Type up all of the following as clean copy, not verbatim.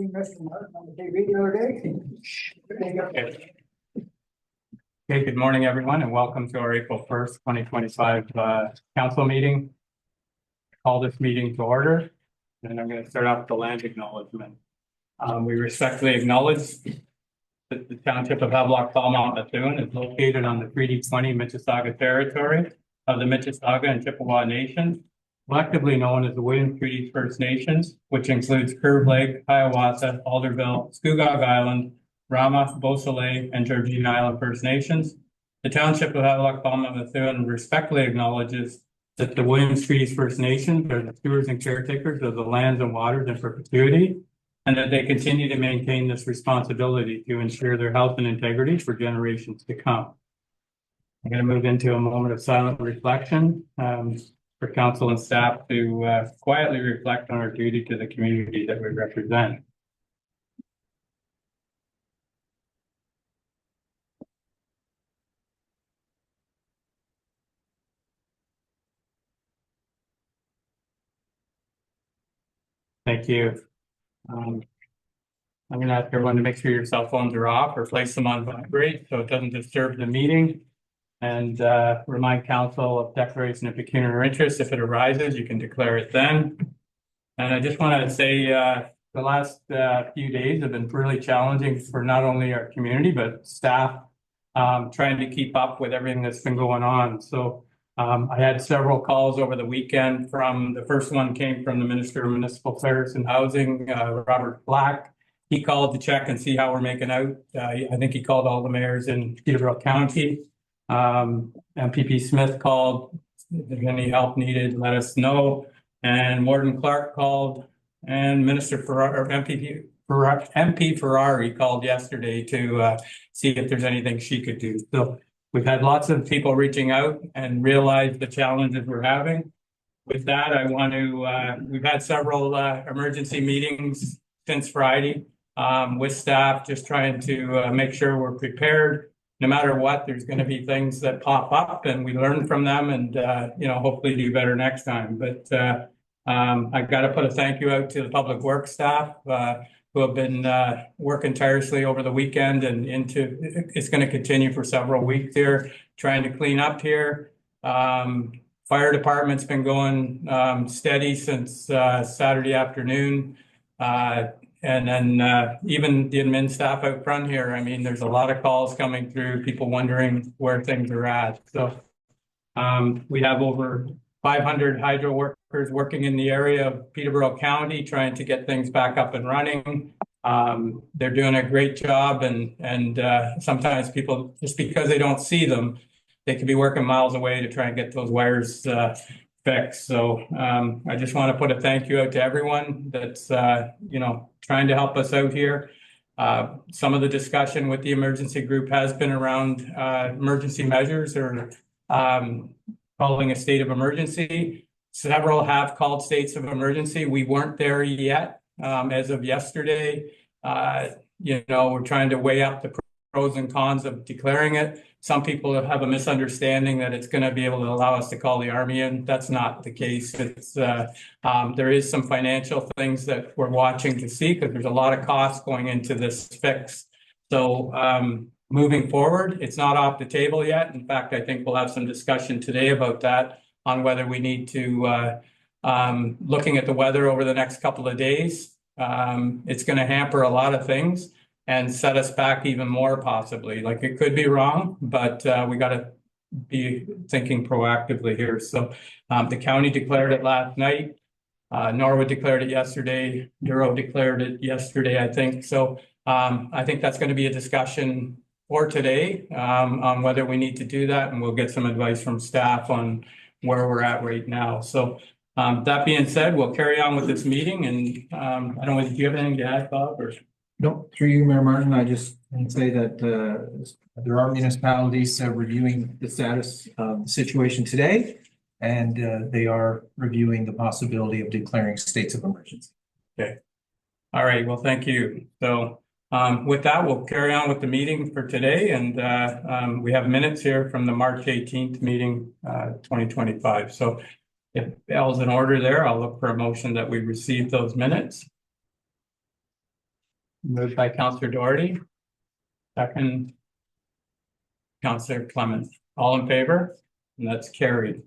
Mr. Martin on the TV the other day. Okay, good morning, everyone, and welcome to our April 1st, 2025 council meeting. Call this meeting to order, and I'm going to start off with the land acknowledgement. We respectfully acknowledge that the township of Havelock-Belmont-Methuen is located on the Treaty 20 Mississauga territory of the Mississauga and Chippewa Nations, collectively known as the Williams Treaty First Nations, which includes Curve Lake, Hiawatha, Alderville, Scugog Island, Rama, Beausoleil, and Georgina Island First Nations. The township of Havelock-Belmont-Methuen respectfully acknowledges that the Williams Treaty First Nations are the stewards and caretakers of the lands and waters in perpetuity, and that they continue to maintain this responsibility to ensure their health and integrity for generations to come. I'm going to move into a moment of silent reflection for council and staff to quietly reflect on our duty to the community that we represent. Thank you. I'm going to ask everyone to make sure your cell phones are off or place them on vibrate so it doesn't disturb the meeting. And remind council of declaration of pecuniary interest. If it arises, you can declare it then. And I just want to say the last few days have been really challenging for not only our community, but staff trying to keep up with everything that's been going on. So I had several calls over the weekend the first one came from the Minister of Municipal Affairs and Housing, Robert Black. He called to check and see how we're making out. I think he called all the mayors in Peterborough County. MPP Smith called. If there's any help needed, let us know. And Morton Clark called, and MP Ferrari called yesterday to see if there's anything she could do. So we've had lots of people reaching out and realize the challenges we're having. With that, I want to, we've had several emergency meetings since Friday with staff, just trying to make sure we're prepared. No matter what, there's going to be things that pop up and we learn from them and, hopefully do better next time. But I've got to put a thank you out to the public works staff who have been working tirelessly over the weekend and it's going to continue for several weeks here, trying to clean up here. Fire department's been going steady since Saturday afternoon. And then even the admin staff out front here, I mean, there's a lot of calls coming through, people wondering where things are at. So we have over 500 hydro workers working in the area of Peterborough County, trying to get things back up and running. They're doing a great job, and sometimes people, just because they don't see them, they could be working miles away to try and get those wires fixed. So I just want to put a thank you out to everyone that's trying to help us out here. Some of the discussion with the emergency group has been around emergency measures or calling a state of emergency. Several have called states of emergency. We weren't there yet as of yesterday. We're trying to weigh up the pros and cons of declaring it. Some people have a misunderstanding that it's going to be able to allow us to call the army in. That's not the case. It's there is some financial things that we're watching to see because there's a lot of costs going into this fix. So moving forward, it's not off the table yet. In fact, I think we'll have some discussion today about that on whether we need to looking at the weather over the next couple of days. It's going to hamper a lot of things and set us back even more possibly. Like it could be wrong, but we got to be thinking proactively here. So the county declared it last night. Norwood declared it yesterday. Douro declared it yesterday, I think. So I think that's going to be a discussion for today on whether we need to do that. And we'll get some advice from staff on where we're at right now. So that being said, we'll carry on with this meeting. And I don't know, do you have anything to add, Bob? Or? No, through you, Mayor Martin, I just want to say that there are municipalities reviewing the status of the situation today, and they are reviewing the possibility of declaring states of emergency. Okay. All right. Well, thank you. So with that, we'll carry on with the meeting for today. And we have minutes here from the March 18th meeting, 2025. So if L's in order there, I'll look for a motion that we receive those minutes. Moved by Councillor Doherty. Second. Councillor Clements. All in favor? And that's carried.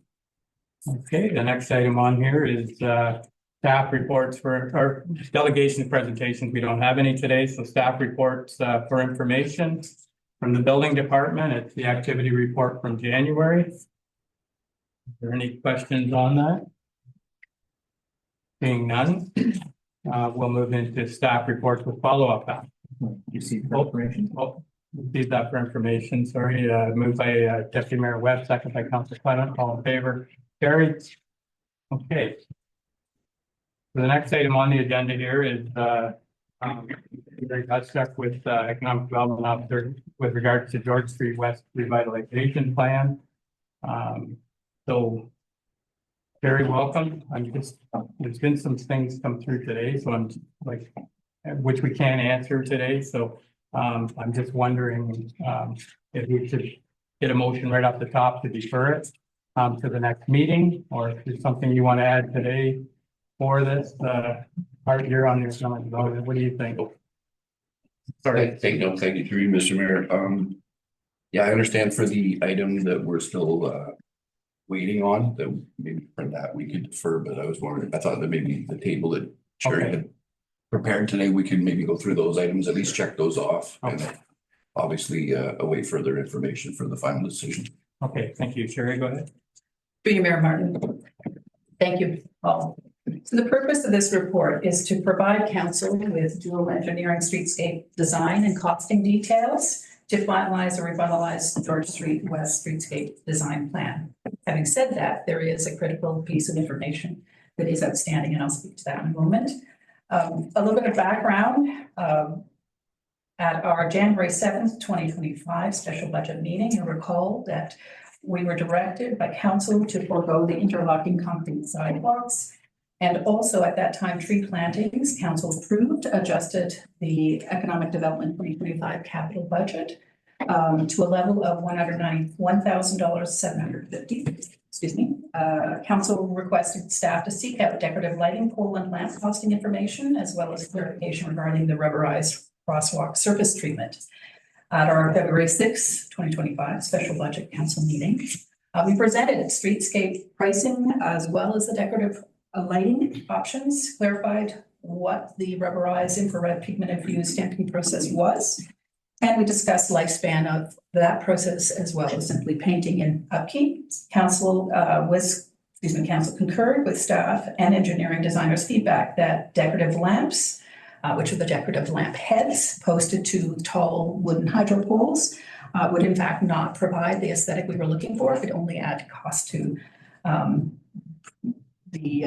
Okay, the next item on here is staff reports or delegation presentations. We don't have any today, so staff reports for information from the building department. It's the activity report from January. Is there any questions on that? Being none, we'll move into staff reports with follow-up. You see the information. Receive that for information. Sorry, moved by Deputy Mayor Webb, second by Councillor Clement. All in favor? Carried. Okay. So the next item on the agenda here is got stuck with economic development officer with regards to George Street West revitalization plan. So very welcome. There's been some things come through today, so I'm like, which we can't answer today. So I'm just wondering if we should get a motion right off the top to defer it to the next meeting, or if there's something you want to add today for this part here on your economic development. What do you think? Sorry, thank you through you, Mr. Mayor. Yeah, I understand for the item that we're still waiting on, that maybe for that we could defer, but I was wondering, I thought that maybe the table that Sherry had prepared today, we could maybe go through those items, at least check those off, and then obviously await further information for the final decision. Okay, thank you. Sherry, go ahead. Through you, Mayor Martin. Thank you all. So the purpose of this report is to provide council with dual engineering streetscape design and costing details to finalize or revitalize George Street West streetscape design plan. Having said that, there is a critical piece of information that is outstanding, and I'll speak to that in a moment. A little bit of background. At our January 7th, 2025 special budget meeting, you'll recall that we were directed by council to forego the interlocking concrete sidewalks. And also at that time, tree plantings. Council approved, adjusted the economic development 2025 capital budget to a level of $191,750. Excuse me. Council requested staff to seek out decorative lighting, pole and lamp costing information, as well as clarification regarding the rubberized crosswalk surface treatment. At our February 6, 2025 special budget council meeting, we presented streetscape pricing as well as the decorative lighting options, clarified what the rubberized infrared pigment infused stamping process was, and we discussed lifespan of that process as well as simply painting and upkeep. Council concurred with staff and engineering designers' feedback that decorative lamps, which are the decorative lamp heads posted to tall wooden hydro poles, would in fact not provide the aesthetic we were looking for. It could only add cost to the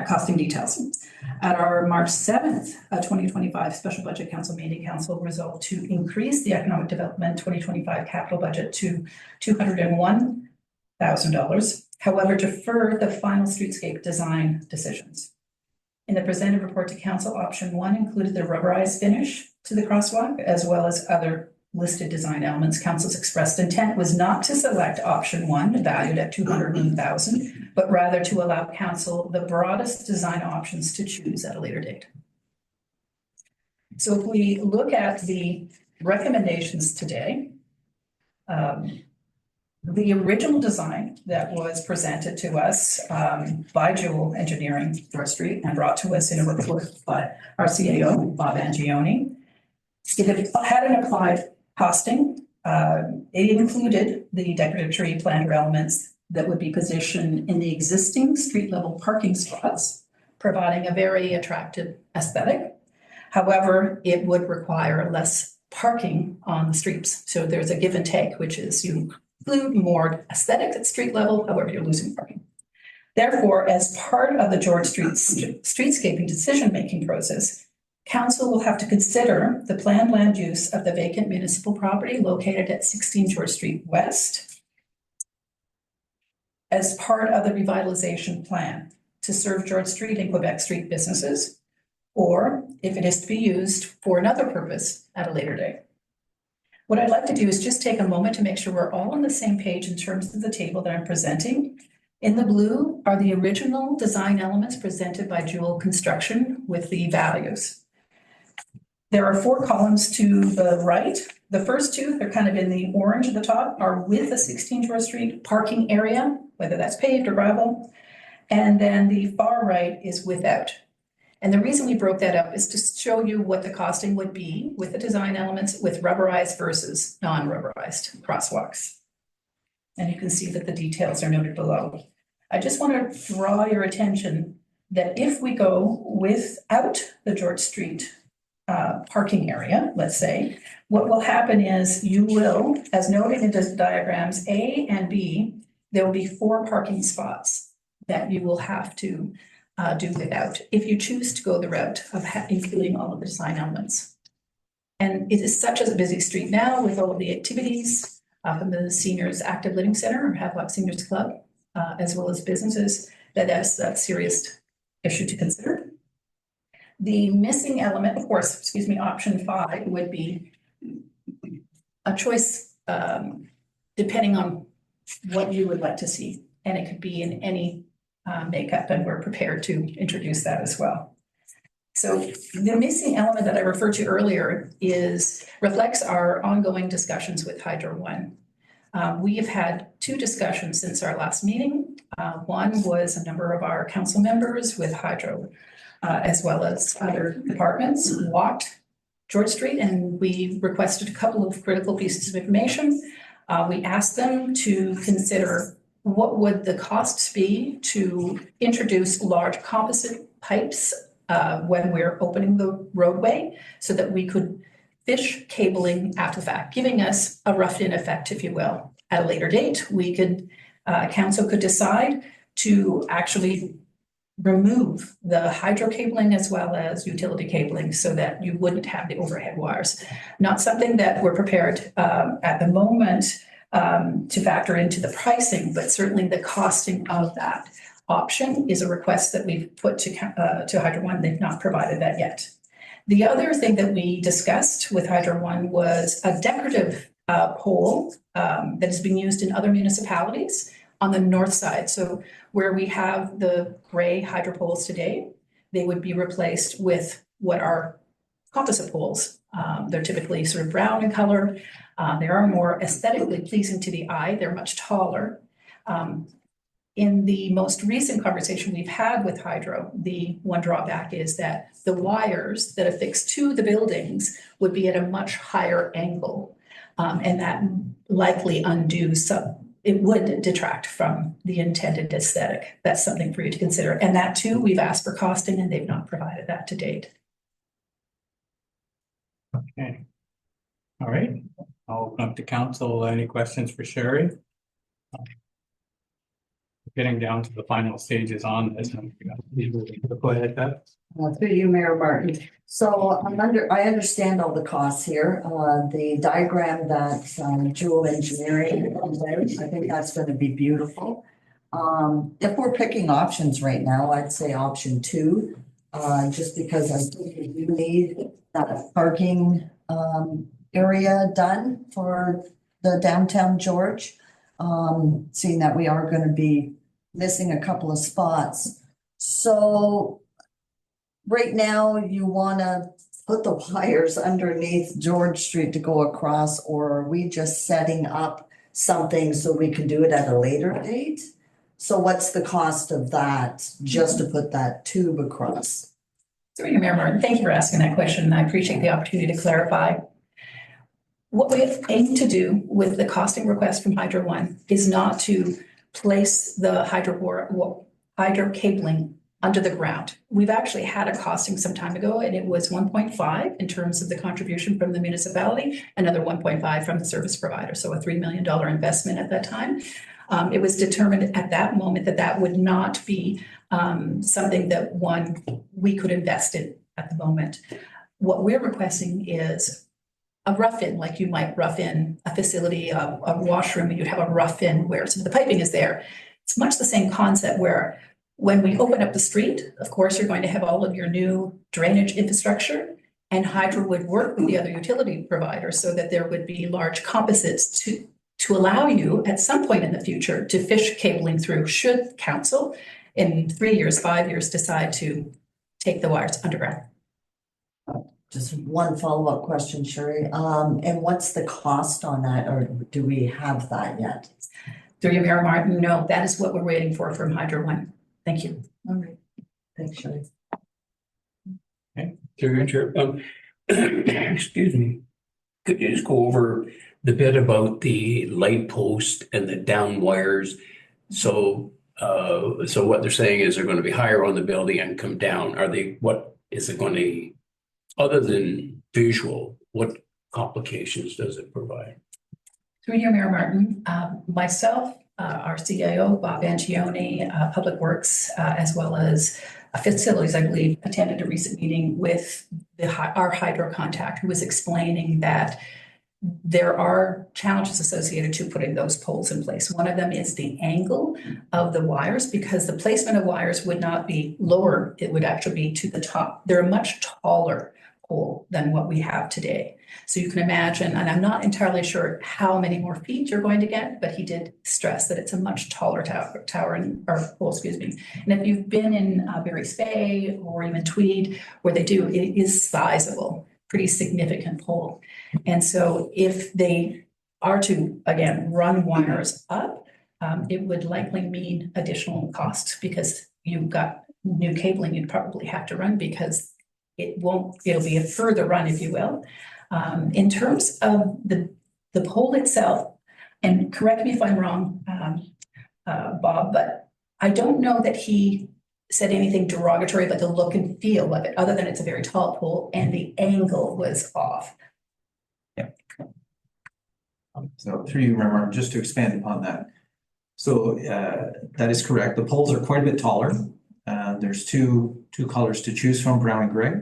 costing details. At our March 7th, 2025 special budget council meeting, council resolved to increase the economic development 2025 capital budget to $201,000. However, defer the final streetscape design decisions. In the presented report to council, option 1 included the rubberized finish to the crosswalk, as well as other listed design elements. Council's expressed intent was not to select option 1, valued at $201,000, but rather to allow council the broadest design options to choose at a later date. So if we look at the recommendations today, the original design that was presented to us by Jewel Engineering George Street and brought to us in a report by our CAO, Bob Angioni, it had an applied costing. It included the decorative tree planter elements that would be positioned in the existing street level parking spots, providing a very attractive aesthetic. However, it would require less parking on the streets. So there's a give and take, which is you include more aesthetic at street level, however, you're losing parking. Therefore, as part of the George Street streetscaping decision-making process, council will have to consider the planned land use of the vacant municipal property located at 16 George Street West as part of the revitalization plan to serve George Street and Quebec Street businesses, or if it is to be used for another purpose at a later date. What I'd like to do is just take a moment to make sure we're all on the same page in terms of the table that I'm presenting. In the blue are the original design elements presented by Jewel Construction with the values. There are 4 columns to the right. The first 2, they're kind of in the orange at the top, are with the 16 George Street parking area, whether that's paved or gravel. And then the far right is without. And the reason we broke that up is to show you what the costing would be with the design elements with rubberized versus non-rubberized crosswalks. And you can see that the details are noted below. I just want to draw your attention that if we go without the George Street parking area, let's say, what will happen is you will, as noted in the diagrams A and B, there will be 4 parking spots that you will have to do without if you choose to go the route of including all of the design elements. And it is such a busy street now with all of the activities from the Seniors Active Living Center or Havelock Seniors Club, as well as businesses, that's a serious issue to consider. The missing element, of course, option 5 would be a choice depending on what you would like to see. And it could be in any makeup, and we're prepared to introduce that as well. So the missing element that I referred to earlier reflects our ongoing discussions with Hydro One. We have had 2 discussions since our last meeting. One was a number of our council members with Hydro, as well as other departments, walked George Street, and we requested a couple of critical pieces of information. We asked them to consider what would the costs be to introduce large composite pipes when we're opening the roadway so that we could fish cabling after the fact, giving us a roughed-in effect, if you will. At a later date, we could, council could decide to actually remove the hydro cabling as well as utility cabling so that you wouldn't have the overhead wires. Not something that we're prepared at the moment to factor into the pricing, but certainly the costing of that option is a request that we've put to Hydro One. They've not provided that yet. The other thing that we discussed with Hydro One was a decorative pole that is being used in other municipalities on the north side. So where we have the gray hydro poles today, they would be replaced with what are composite poles. They're typically sort of brown in color. They are more aesthetically pleasing to the eye. They're much taller. In the most recent conversation we've had with Hydro, the one drawback is that the wires that affix to the buildings would be at a much higher angle. And that likely it would detract from the intended aesthetic. That's something for you to consider. And that too, we've asked for costing and they've not provided that to date. Okay. All right. I'll open up to council. Any questions for Sherry? Getting down to the final stages on this. Go ahead, Beth. Through you, Mayor Martin. So I understand all the costs here. The diagram that Jewel Engineering, I think that's going to be beautiful. If we're picking options right now, I'd say option 2, just because I think we do need that parking area done for the downtown George. Seeing that we are going to be missing a couple of spots. So right now you want to put the wires underneath George Street to go across, or are we just setting up something so we can do it at a later date? So what's the cost of that just to put that tube across? Through you, Mayor Martin, thank you for asking that question. And I appreciate the opportunity to clarify. What we aim to do with the costing request from Hydro One is not to place the hydro cabling under the ground. We've actually had a costing some time ago, and it was 1.5 in terms of the contribution from the municipality, another 1.5 from the service provider. So a $3 million investment at that time. It was determined at that moment that that would not be something that we could invest in at the moment. What we're requesting is a rough-in, like you might rough in a facility, a washroom, you'd have a rough-in where some of the piping is there. It's much the same concept where when we open up the street, of course, you're going to have all of your new drainage infrastructure, and Hydro would work with the other utility providers so that there would be large composites to allow you at some point in the future to fish cabling through, should council in 3 years, 5 years decide to take the wires underground. just one follow-up question, Sherry. And what's the cost on that, or do we have that yet? Through you, Mayor Martin, no, that is what we're waiting for from Hydro One. Thank you. All right, thanks, Sherry. Through your chair, excuse me. Could you just go over the bit about the light post and the down wires? So, so what they're saying is they're going to be higher on the building and come down. Are they, what is it going to, other than visual, what complications does it provide? Through you, Mayor Martin, myself, our CIO, Bob Angione, Public Works, as well as Facilities, I believe, attended a recent meeting with our hydro contact, who was explaining that there are challenges associated to putting those poles in place. One of them is the angle of the wires, because the placement of wires would not be lower, it would actually be to the top. They're a much taller pole than what we have today. So you can imagine, and I'm not entirely sure how many more feet you're going to get, but he did stress that it's a much taller tower or pole, excuse me. And if you've been in Barry's Bay or even Tweed, where they do, it is sizable, pretty significant pole. And so if they are to, again, run wires up, it would likely mean additional costs, because you've got new cabling you'd probably have to run, because it'll be a further run, if you will. In terms of the pole itself, and correct me if I'm wrong, Bob, but I don't know that he said anything derogatory about the look and feel of it, other than it's a very tall pole and the angle was off. So through you, Mayor Martin, just to expand upon that. So that is correct. The poles are quite a bit taller. There's two colors to choose from, brown and gray.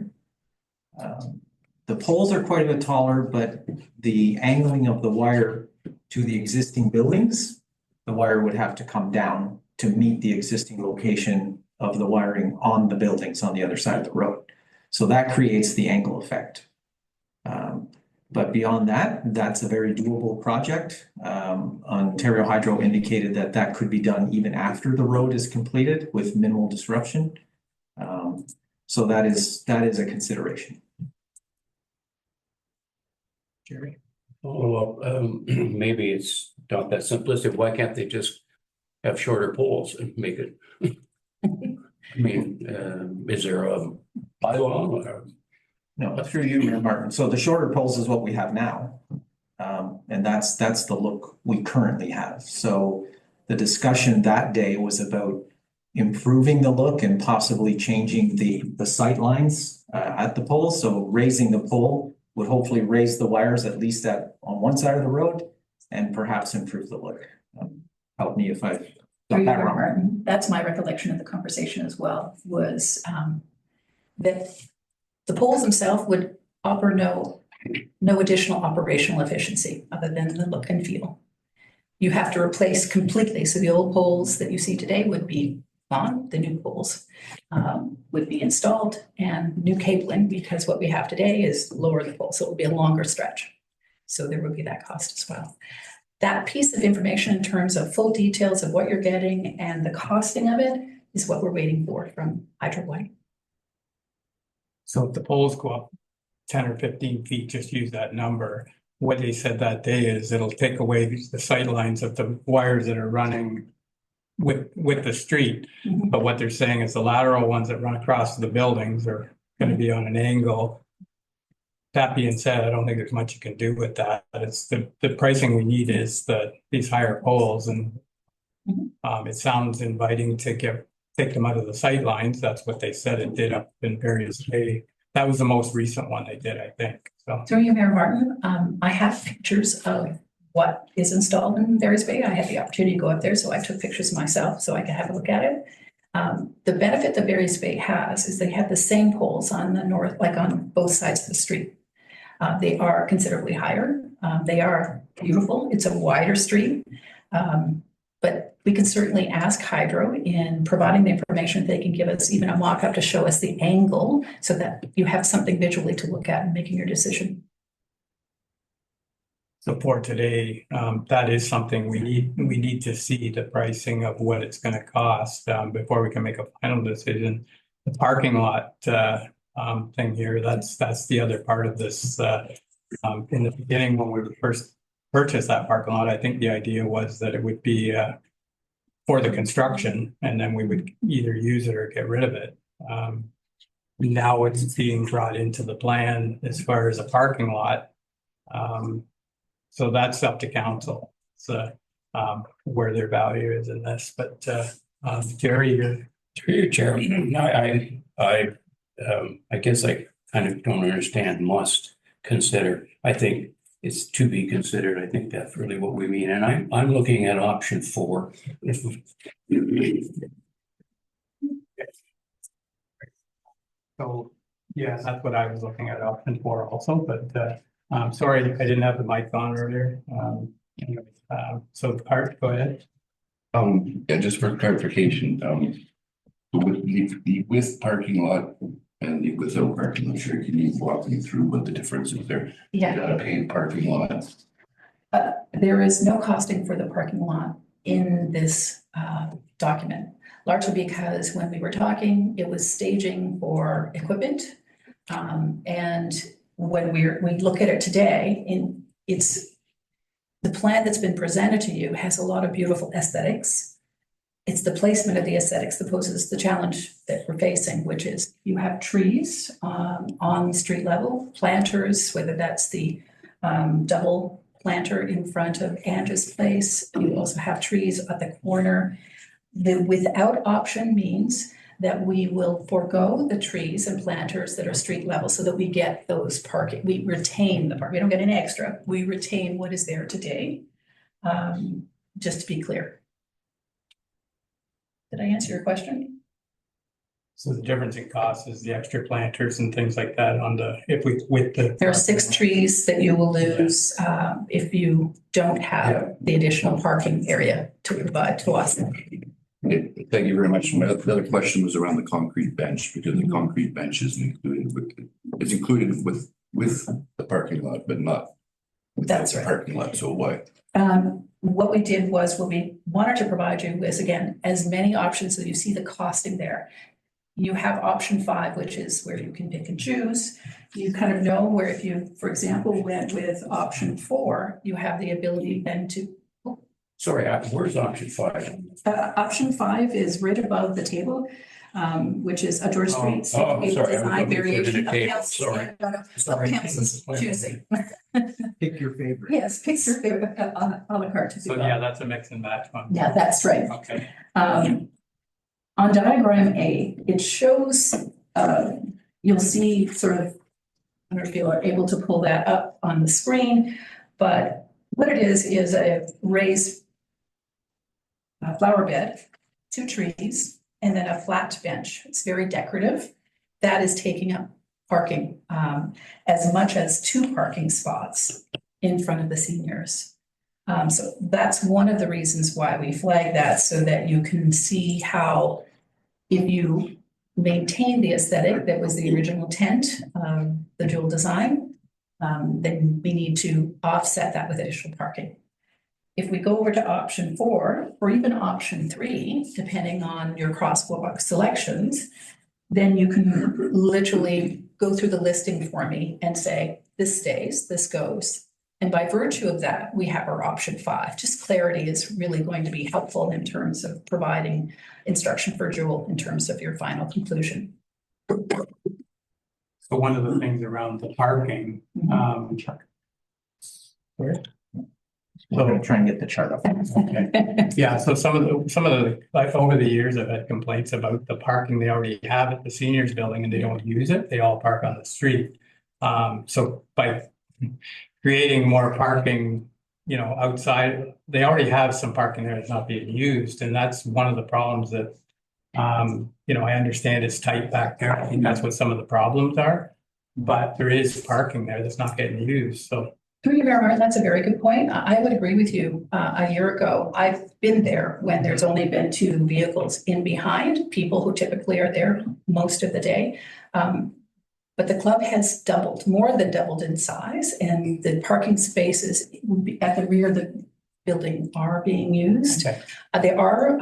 The poles are quite a bit taller, but the angling of the wire to the existing buildings, the wire would have to come down to meet the existing location of the wiring on the buildings on the other side of the road. So that creates the angle effect. But beyond that, that's a very doable project. Ontario Hydro indicated that that could be done even after the road is completed with minimal disruption. So that is a consideration. Jerry? Oh, well, maybe it's not that simplistic. Why can't they just have shorter poles and make it? I mean, is there a bylaw or? No, through you, Mayor Martin. So the shorter poles is what we have now. And that's the look we currently have. So the discussion that day was about improving the look and possibly changing the sight lines at the pole. So raising the pole would hopefully raise the wires at least on one side of the road and perhaps improve the look. Help me if I've got that wrong. Martin, that's my recollection of the conversation as well, was that the poles themselves would offer no additional operational efficiency other than the look and feel. You have to replace completely. So the old poles that you see today would be gone. The new poles would be installed, and new cabling, because what we have today is lower the pole. So it will be a longer stretch. So there would be that cost as well. That piece of information in terms of full details of what you're getting and the costing of it is what we're waiting for from Hydro One. So if the poles go up 10 or 15 feet, just use that number. What they said that day is it'll take away the sight lines of the wires that are running with the street. Mhm. But what they're saying is the lateral ones that run across the buildings are going to be on an angle. That being said, I don't think there's much you can do with that. But it's the pricing we need is these higher poles, and it sounds inviting to take them out of the sight lines. That's what they said it did up in various days. That was the most recent one they did, I think. So Through you, Mayor Martin, I have pictures of what is installed in Barry's Bay. I had the opportunity to go up there, so I took pictures myself so I could have a look at it. The benefit that Barry's Bay has is they have the same poles on the north, like on both sides of the street. They are considerably higher. They are beautiful. It's a wider street. But we can certainly ask Hydro in providing the information, if they can give us even a mock-up to show us the angle so that you have something visually to look at in making your decision. So for today, that is something we need to see the pricing of what it's going to cost before we can make a final decision. The parking lot thing here. That's the other part of this. In the beginning, when we first purchased that parking lot, I think the idea was that it would be for the construction, and then we would either use it or get rid of it. Now it's being brought into the plan as far as a parking lot. So that's up to council. So where their value is in this, but Jerry, you're Through your chair, I guess I kind of don't understand must consider. I think it's to be considered. I think that's really what we mean. And I'm looking at option 4. so, yeah, that's what I was looking at option 4 also, but sorry, I didn't have the mic on earlier. Anyway, so Art, go ahead. Yeah, just for clarification, with the with parking lot and the without parking lot, sure, can you walk me through what the difference is there? You Yeah, got a paid parking lot. there is no costing for the parking lot in this document, largely because when we were talking, it was staging for equipment. And when we look at it today, it's the plan that's been presented to you has a lot of beautiful aesthetics. It's the placement of the aesthetics that poses the challenge that we're facing, which is you have trees on street level, planters, whether that's the double planter in front of Andrew's place. You also have trees at the corner. The without option means that we will forego the trees and planters that are street level so that we get those parking, we retain the park. We don't get an extra, we retain what is there today. Just to be clear. Did I answer your question? So the difference in cost is the extra planters and things like that on the, if we, with the. There are 6 trees that you will lose if you don't have the additional parking area to provide to us. Okay, thank you very much. My other question was around the concrete bench, because the concrete bench is included with the parking lot, but not without That's the right. parking lot. So why? What we did was what we wanted to provide you with, again, as many options so you see the costing there. You have option 5, which is where you can pick and choose. You kind of know where if you, for example, went with option 4, you have the ability then to. Sorry, where's option 5? Option 5 is right above the table, which is a George Street. sorry, Design variation of sorry. council's choosing. Pick your favorite. Yes, pick your favorite a la carte. So yeah, that's a mix and match one. Yeah, that's right. Okay. On diagram A, it shows, you'll see sort of, I don't know if you are able to pull that up on the screen, but what it is a raised flower bed, 2 trees, and then a flat bench. It's very decorative. That is taking up parking, as much as 2 parking spots in front of the seniors. So that's one of the reasons why we flag that, so that you can see how if you maintain the aesthetic that was the original intent of the dual design, then we need to offset that with additional parking. If we go over to option 4 or even option 3, depending on your crosswalk selections, then you can literally go through the listing for me and say, this stays, this goes. And by virtue of that, we have our option 5. Just clarity is really going to be helpful in terms of providing instruction for Jewel in terms of your final conclusion. So one of the things around the parking, We're gonna try and get the chart up. okay. Yeah, so some of the, like over the years, I've had complaints about the parking they already have at the seniors building and they don't use it. They all park on the street. So by creating more parking, outside, they already have some parking there that's not being used. And that's one of the problems that, I understand it's tight back there. I think that's what some of the problems are. But there is parking there that's not getting used, so. Through you, Mayor Martin, that's a very good point. I would agree with you. A year ago, I've been there when there's only been 2 vehicles in behind, people who typically are there most of the day. But the club has doubled, more than doubled in size, and the parking spaces at the rear of the building are being used. Okay. They are,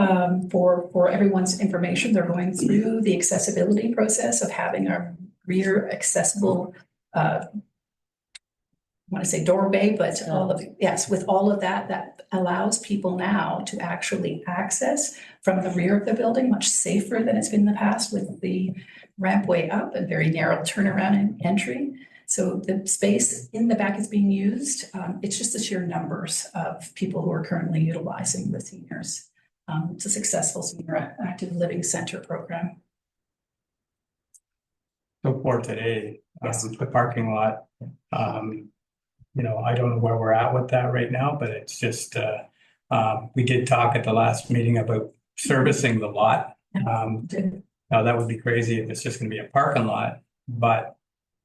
for everyone's information, they're going through the accessibility process of having our rear accessible, I want to say doorway, but all of, yes, with all of that, that allows people now to actually access from the rear of the building, much safer than it's been in the past with the rampway up and very narrow turnaround and entry. So the space in the back is being used. It's just the sheer numbers of people who are currently utilizing the seniors. It's a successful senior active living center program. So for today, Yes. the parking lot, you know, I don't know where we're at with that right now, but it's just, we did talk at the last meeting about servicing the lot. Now that would be crazy if it's just gonna be a parking lot, but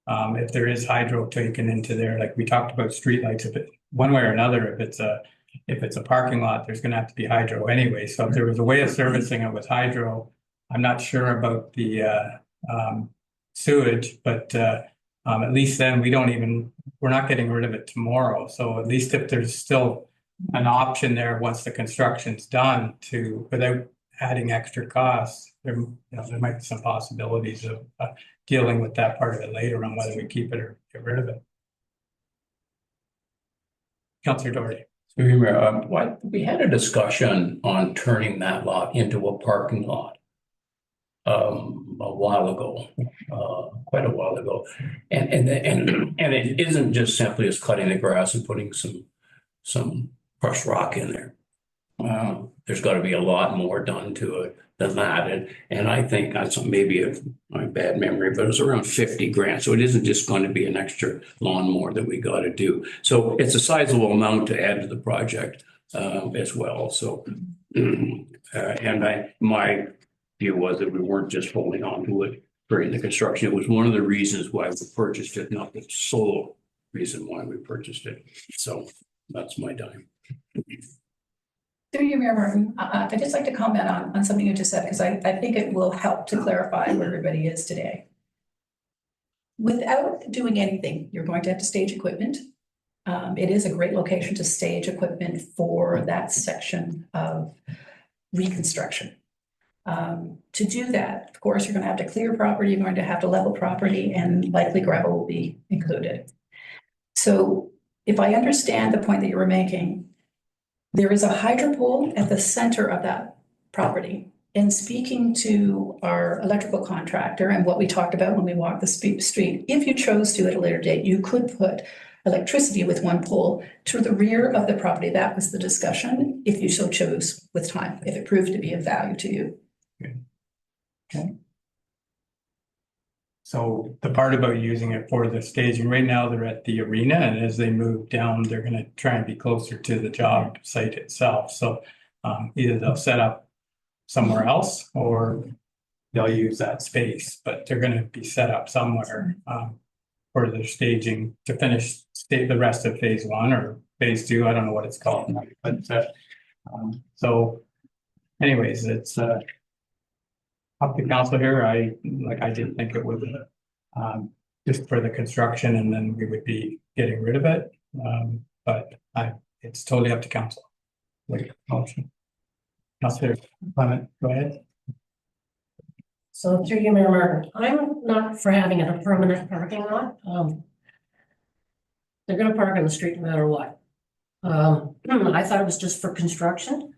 if there is hydro taken into there, like we talked about streetlights, if it, one way or another, if it's a parking lot, there's gonna have to be hydro anyway. So if there was a way of servicing it with hydro, I'm not sure about the sewage, but at least then we're not getting rid of it tomorrow. So at least if there's still an option there once the construction's done to, without adding extra costs, there, you know, there might be some possibilities of dealing with that part of it later on, whether we keep it or get rid of it. Councillor Doherty. Through you, Mayor, we had a discussion on turning that lot into a parking lot a while ago, quite a while ago. And it isn't just simply as cutting the grass and putting some crushed rock in there. There's got to be a lot more done to it than that. And I think that's maybe my bad memory, but it was around 50 grand. So it isn't just going to be an extra lawnmower that we got to do. So it's a sizable amount to add to the project as well. So, my view was that we weren't just holding on to it during the construction. It was one of the reasons why we purchased it, not the sole reason why we purchased it. So that's my dime. Through you, Mayor Martin, I'd just like to comment on something you just said, because I think it will help to clarify where everybody is today. Without doing anything, you're going to have to stage equipment. It is a great location to stage equipment for that section of reconstruction. To do that, of course, you're going to have to clear property, you're going to have to level property, and likely gravel will be included. So if I understand the point that you were making, there is a hydro pole at the center of that property. In speaking to our electrical contractor and what we talked about when we walked the street, if you chose to at a later date, you could put electricity with one pole to the rear of the property. That was the discussion, if you so chose with time, if it proved to be of value to you. Okay. So the part about using it for the staging, right now they're at the arena, and as they move down, they're going to try and be closer to the job site itself. So either they'll set up somewhere else or they'll use that space, but they're going to be set up somewhere for their staging to finish the rest of phase 1 or phase 2. I don't know what it's called, but so anyways, it's up to council here. I did think it would just for the construction, and then we would be getting rid of it. But it's totally up to council. Motion. Councilor Clement, go ahead. So through you, Mayor Martin, I'm not for having it a permanent parking lot. They're gonna park on the street no matter what. I thought it was just for construction,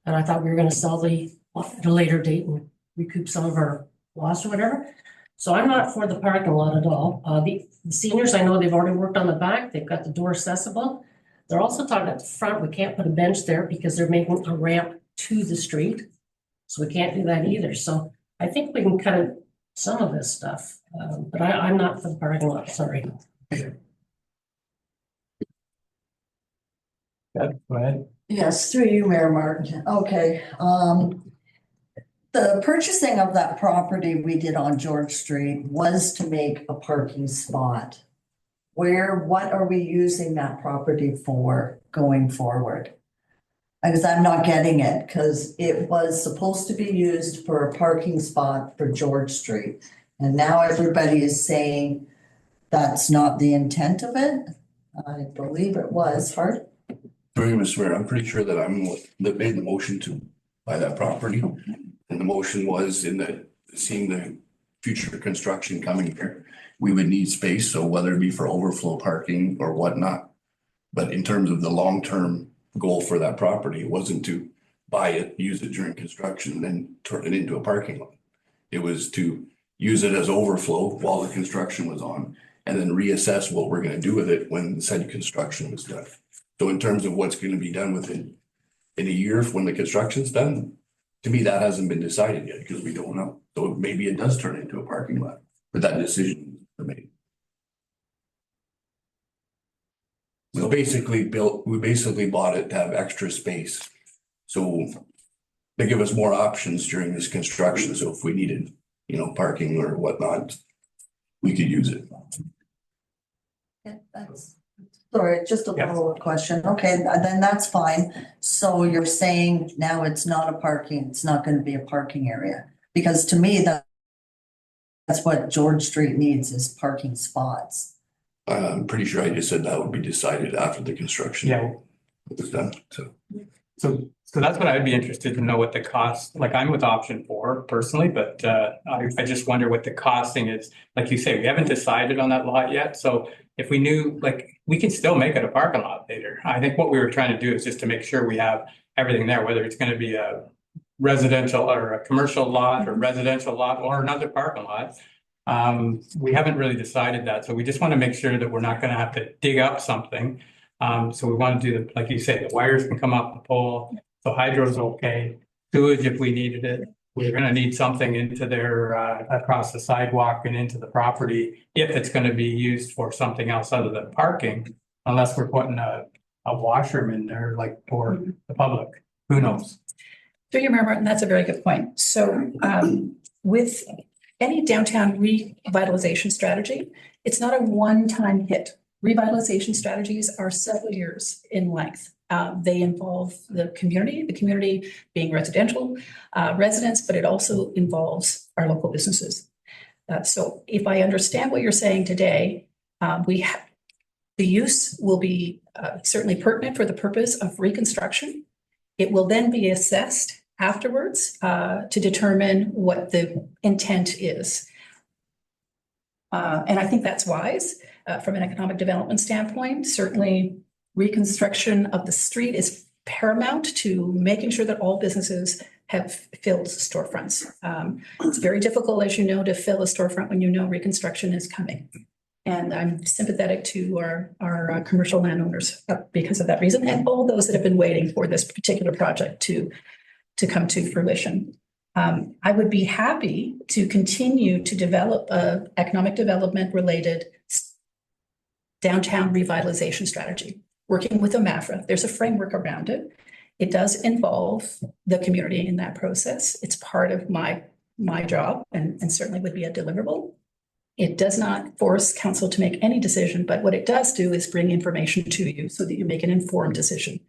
and I thought we were gonna sell at a later date and recoup some of our loss or whatever. So I'm not for the parking lot at all. The seniors, I know they've already worked on the back. They've got the door accessible. They're also talking at the front. We can't put a bench there because they're making a ramp to the street. So we can't do that either. So I think we can cut some of this stuff, but I'm not for the parking lot, sorry. Go ahead. Yes, through you, Mayor Martin. Okay, the purchasing of that property we did on George Street was to make a parking spot. What are we using that property for going forward? Because I'm not getting it, because it was supposed to be used for a parking spot for George Street. And now everybody is saying that's not the intent of it. I believe it was, Hart. Sorry, Mr. Mayor, I'm pretty sure that that made the motion to buy that property. And the motion was in seeing the future construction coming here, we would need space, so whether it be for overflow parking or whatnot. But in terms of the long-term goal for that property, it wasn't to buy it, use it during construction, then turn it into a parking lot. It was to use it as overflow while the construction was on, and then reassess what we're gonna do with it when said construction was done. So in terms of what's gonna be done with it in a year when the construction's done, to me, that hasn't been decided yet because we don't know. So maybe it does turn into a parking lot, but that decision is made. We basically bought it to have extra space. So they give us more options during this construction. So if we needed, parking or whatnot, we could use it. Yeah, that's, sorry, just a Yes. follow-up question. Okay, then that's fine. So you're saying now it's not a parking, it's not gonna be a parking area? Because to me, that's what George Street needs is parking spots. I'm pretty sure I just said that would be decided after the construction. Yeah. Was done, so. So that's what I'd be interested to know what the cost, like I'm with option 4 personally, but I just wonder what the costing is. Like you say, we haven't decided on that lot yet. So if we knew, like, we can still make it a parking lot later. I think what we were trying to do is just to make sure we have everything there, whether it's going to be a residential or a commercial lot or residential lot or another parking lot. We haven't really decided that. So we just want to make sure that we're not going to have to dig up something. So we want to do like you say, the wires can come off the pole. So hydro's okay. Sewage, if we needed it, we're going to need something into there, across the sidewalk and into the property. If it's going to be used for something else other than parking, unless we're putting a washroom in there, like for the public, who knows? Through your Mayor Martin, that's a very good point. So with any downtown revitalization strategy, it's not a one-time hit. Revitalization strategies are several years in length. They involve the community being residential residents, but it also involves our local businesses. So if I understand what you're saying today, the use will be certainly pertinent for the purpose of reconstruction. It will then be assessed afterwards to determine what the intent is. And I think that's wise from an economic development standpoint. Certainly, reconstruction of the street is paramount to making sure that all businesses have filled storefronts. It's very difficult, as you know, to fill a storefront when you know reconstruction is coming. And I'm sympathetic to our commercial landowners because of that reason, and all those that have been waiting for this particular project to come to fruition. I would be happy to continue to develop a economic development related downtown revitalization strategy, working with OMAFRA. There's a framework around it. It does involve the community in that process. It's part of my job and certainly would be a deliverable. It does not force council to make any decision, but what it does do is bring information to you so that you make an informed decision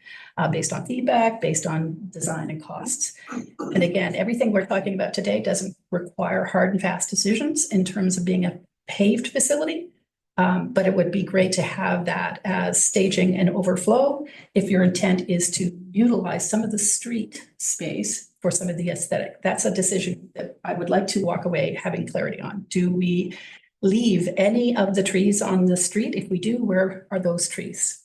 based on feedback, based on design and costs. And again, everything we're talking about today doesn't require hard and fast decisions in terms of being a paved facility, but it would be great to have that as staging and overflow if your intent is to utilize some of the street space for some of the aesthetic. That's a decision that I would like to walk away having clarity on. Do we leave any of the trees on the street? If we do, where are those trees?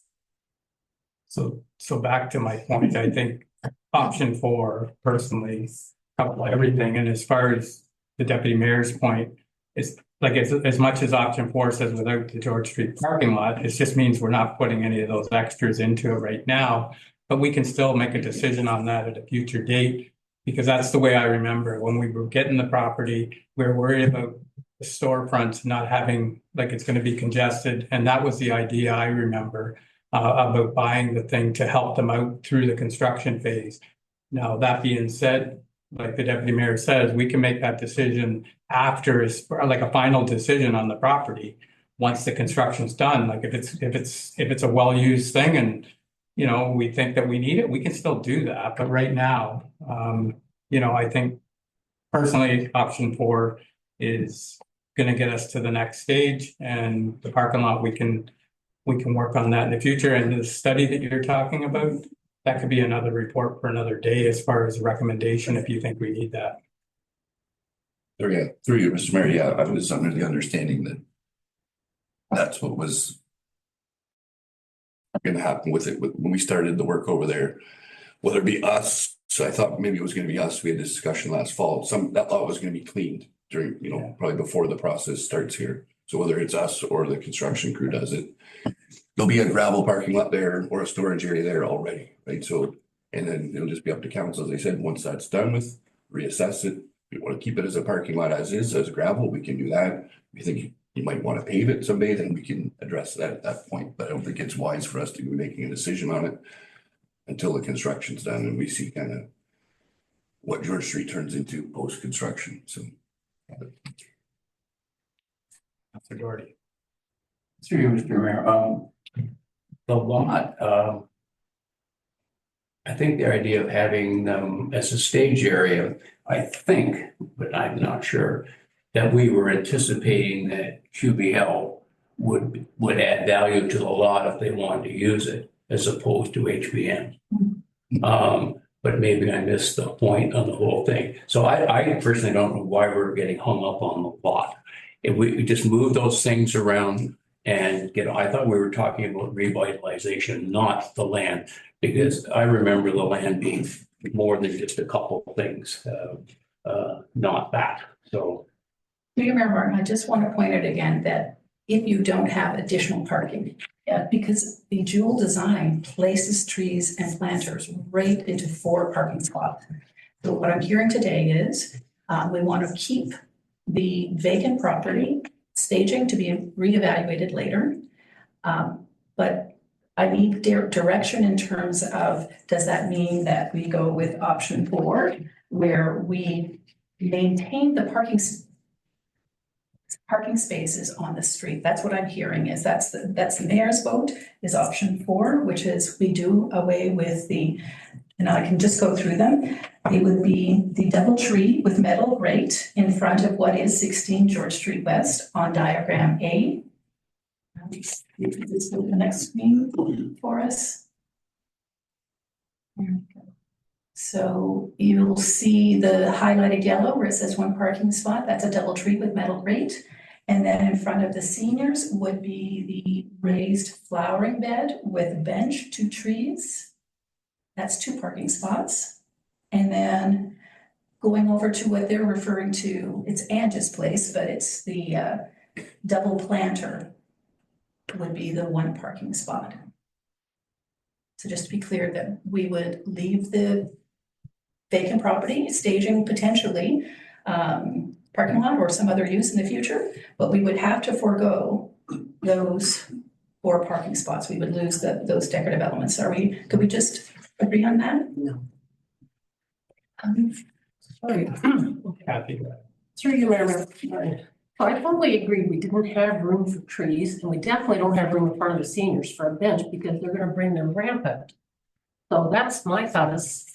So back to my point, I think option 4 personally cover everything. And as far as the deputy mayor's point, it's like as much as option 4 says without the George Street parking lot, it just means we're not putting any of those extras into it right now. But we can still make a decision on that at a future date, because that's the way I remember when we were getting the property, we were worried about the storefronts not having, like, it's going to be congested. And that was the idea I remember about buying the thing to help them out through the construction phase. Now, that being said, like the deputy mayor says, we can make that decision after, like a final decision on the property once the construction's done. Like if it's a well-used thing and we think that we need it, we can still do that. But right now, I think personally, option 4 is going to get us to the next stage, and the parking lot, we can work on that in the future. And the study that you're talking about, that could be another report for another day as far as a recommendation if you think we need that. through you, Mr. Mayor, yeah, I was under the understanding that that's what was gonna happen with it, when we started the work over there, whether it be us, so I thought maybe it was gonna be us, we had this discussion last fall, that lot was gonna be cleaned during, probably before the process starts here. So whether it's us or the construction crew does it, there'll be a gravel parking lot there or a storage area there already, right? So, and then it'll just be up to council, as I said, once that's done with, reassess it. If you want to keep it as a parking lot as is, as gravel, we can do that. If you think you might want to pave it someday, then we can address that at that point. But I don't think it's wise for us to be making a decision on it until the construction's done and we see kind of what George Street turns into post-construction, so. Mr. Doherty. Through you, Mr. Mayor, the lot, I think the idea of having them as a stage area, I think, but I'm not sure, that we were anticipating that QBL would add value to the lot if they wanted to use it, as opposed to HBM. But maybe I missed the point on the whole thing. So I personally don't know why we're getting hung up on the lot. If we just move those things around and I thought we were talking about revitalization, not the land, because I remember the land being more than just a couple of things, not that. So. Mayor Martin, I just want to point out again that if you don't have additional parking, because the Jewel design places trees and planters right into 4 parking spots. So what I'm hearing today is we want to keep the vacant property staging to be reevaluated later. But I need direction in terms of, does that mean that we go with option 4, where we maintain the parking spaces on the street? That's what I'm hearing, is that's the mayor's vote, is option 4, which is we do away with and I can just go through them. It would be the double tree with metal grate in front of what is 16 George Street West on diagram A. You can just go to the next screen for us. There we go. So you'll see the highlighted yellow where it says 1 parking spot. That's a double tree with metal grate. And then in front of the seniors would be the raised flowering bed with a bench, 2 trees. That's 2 parking spots. And then going over to what they're referring to, it's Angie's place, but it's the double planter would be the 1 parking spot. So just to be clear that we would leave the vacant property, staging potentially parking lot or some other use in the future, but we would have to forego those 4 parking spots. We would lose those decorative elements. Could we just agree on that? No. Sorry. Kathy. Through you, Mayor. So I totally agree. We didn't have room for trees, and we definitely don't have room in front of the seniors for a bench because they're going to bring their ramp out. So that's my thought is.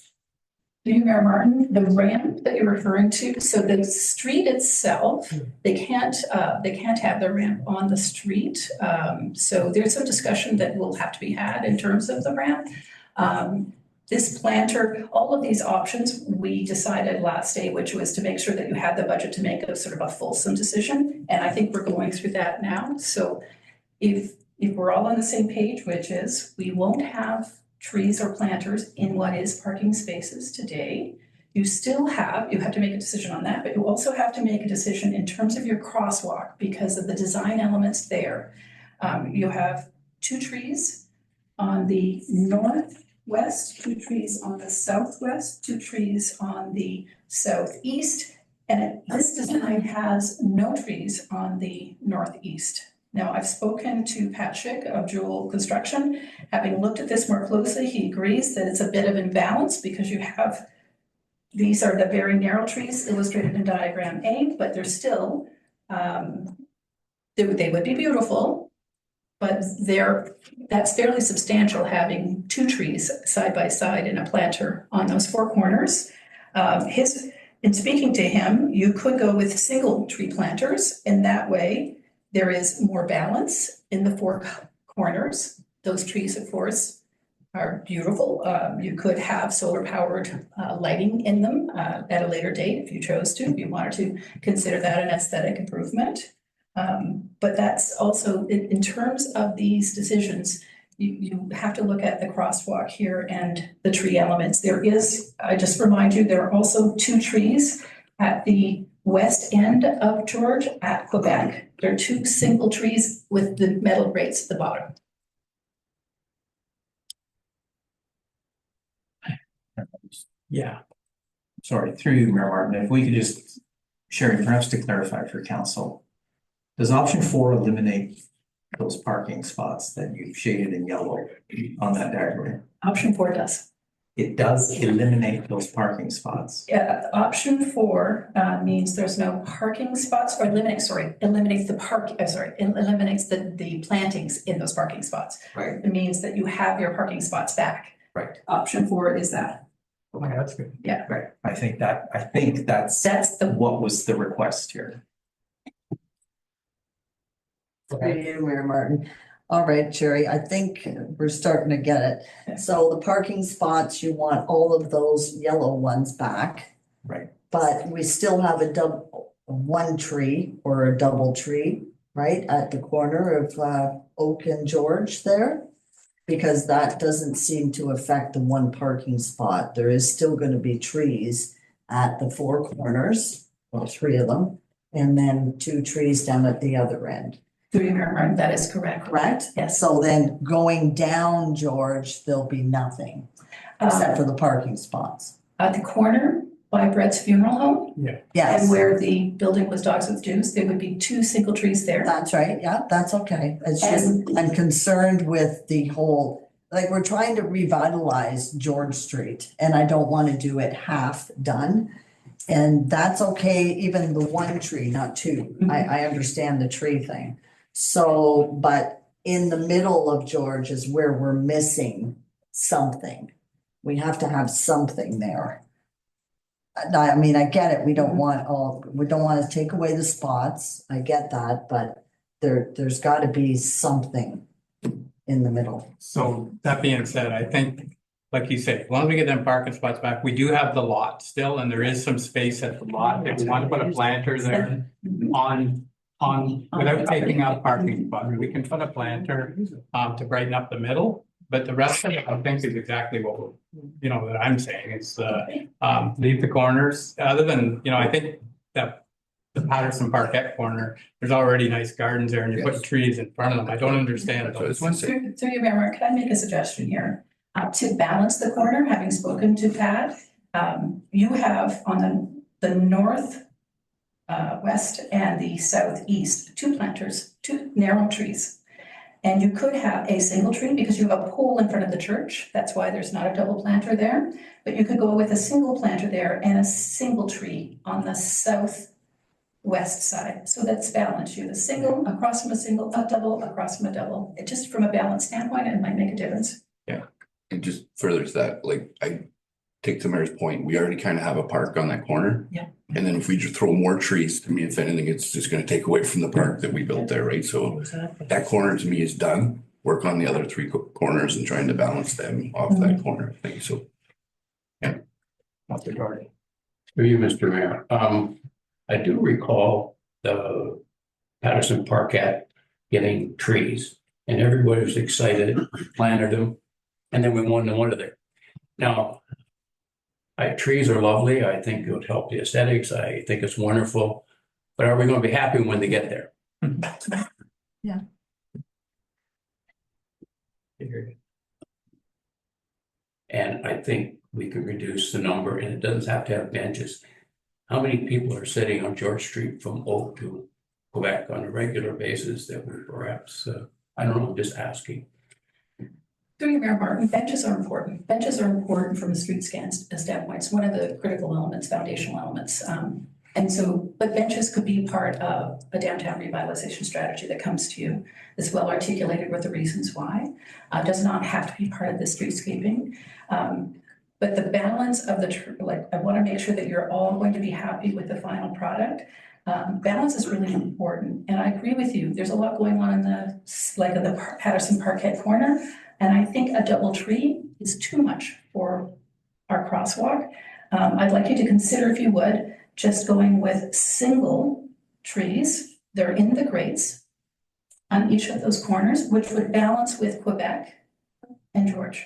Mayor Martin, the ramp that you're referring to, so the street itself, they can't have the ramp on the street. So there's some discussion that will have to be had in terms of the ramp. This planter, all of these options, we decided last day, which was to make sure that you had the budget to make a sort of a fulsome decision. And I think we're going through that now. So if we're all on the same page, which is we won't have trees or planters in what is parking spaces today, you have to make a decision on that, but you also have to make a decision in terms of your crosswalk because of the design elements there. You have 2 trees on the northwest, 2 trees on the southwest, 2 trees on the southeast, and this design has no trees on the northeast. Now, I've spoken to Pat Schick of Jewel Construction. Having looked at this more closely, he agrees that it's a bit of imbalance because these are the very narrow trees illustrated in diagram A, but they're still, they would be beautiful, but that's fairly substantial having 2 trees side by side in a planter on those 4 corners. In speaking to him, you could go with single tree planters, and that way there is more balance in the 4 corners. Those trees, of course, are beautiful. You could have solar powered lighting in them at a later date if you chose to, if you wanted to consider that an aesthetic improvement. But that's also, in terms of these decisions, you have to look at the crosswalk here and the tree elements. There is, I just remind you, there are also 2 trees at the west end of George at Quebec. There are 2 single trees with the metal grates at the bottom. Yeah. Sorry, through you, Mayor Martin, if we could just, Sherry, perhaps to clarify for council. Does option 4 eliminate those parking spots that you've shaded in yellow on that diagram? Option 4 does. It does eliminate those parking spots. Yeah, option 4 means there's no parking spots, or eliminates the plantings in those parking spots. Right. It means that you have your parking spots back. Right. Option 4 is that. Okay, that's good. Right. I think that's That's the, what was the request here. Through you, Mayor Martin. All right, Jerry, I think we're starting to get it. So the parking spots, you want all of those yellow ones back. Right. But we still have one tree or a double tree, right, at the corner of Oak and George there. Because that doesn't seem to affect the one parking spot. There is still gonna be trees at the 4 corners, well, 3 of them, and then 2 trees down at the other end. through Mayor Martin, that is correct. Correct? Yes. So then going down George, there'll be nothing except for the parking spots. At the corner by Brett's Funeral Home, Yes, and where the building was Dogs with Jews, there would be 2 single trees there. that's right. Yeah, that's okay. It's just, I'm concerned with the whole, like, we're trying to revitalize George Street and I don't want to do it half done. And that's okay, even the 1 tree, not 2. I understand the tree thing. So, but in the middle of George is where we're missing something. We have to have something there. I mean, I get it. We don't want to take away the spots. I get that, but there's got to be something in the middle. So that being said, I think, like you say, as long as we get them parking spots back, we do have the lot still, and there is some space at the lot. If we want to put a planter there on, without taking out parking spots, we can put a planter to brighten up the middle. But the rest of it, I think, is exactly what that I'm saying. It's leave the corners, other than, I think that the Patterson Parkette corner, there's already nice gardens there and you're putting trees in front of them. I don't understand That's what I was gonna say. Through you, Mayor Martin, can I make a suggestion here? To balance the corner, having spoken to Pat, you have on the north, west and the southeast, 2 planters, 2 narrow trees. And you could have a single tree because you have a pole in front of the church. That's why there's not a double planter there. But you could go with a single planter there and a single tree on the southwest side. So that's balanced. You have a single across from a single, a double across from a double. It just from a balance standpoint, it might make a difference. Yeah, and just further to that, like I take the mayor's point, we already kind of have a park on that corner. Yeah. And then if we just throw more trees, to me, if anything, it's just gonna take away from the park that we built there, right? So Exactly. that corner to me is done. Work on the other 3 corners and trying to balance them off that corner thing, so. Not the garden. Through you, Mr. Mayor. I do recall the Patterson Parkette getting trees and everybody was excited, planted them, and then we wanted one of there. Now, trees are lovely. I think it would help the aesthetics. I think it's wonderful. But are we going to be happy when they get there? Yeah. And I think we can reduce the number, and it doesn't have to have benches. How many people are sitting on George Street from Oak to Quebec on a regular basis that we perhaps, I don't know, I'm just asking. Through you, Mayor Martin, benches are important. Benches are important from a street standpoint. It's one of the critical elements, foundational elements. But benches could be part of a downtown revitalization strategy that comes to you. It's well articulated with the reasons why. Does not have to be part of the streetscaping. But the balance of I want to make sure that you're all going to be happy with the final product. Balance is really important, and I agree with you. There's a lot going on in the Patterson Parkhead corner. And I think a double tree is too much for our crosswalk. I'd like you to consider, if you would, just going with single trees. They're in the grates on each of those corners, which would balance with Quebec and George.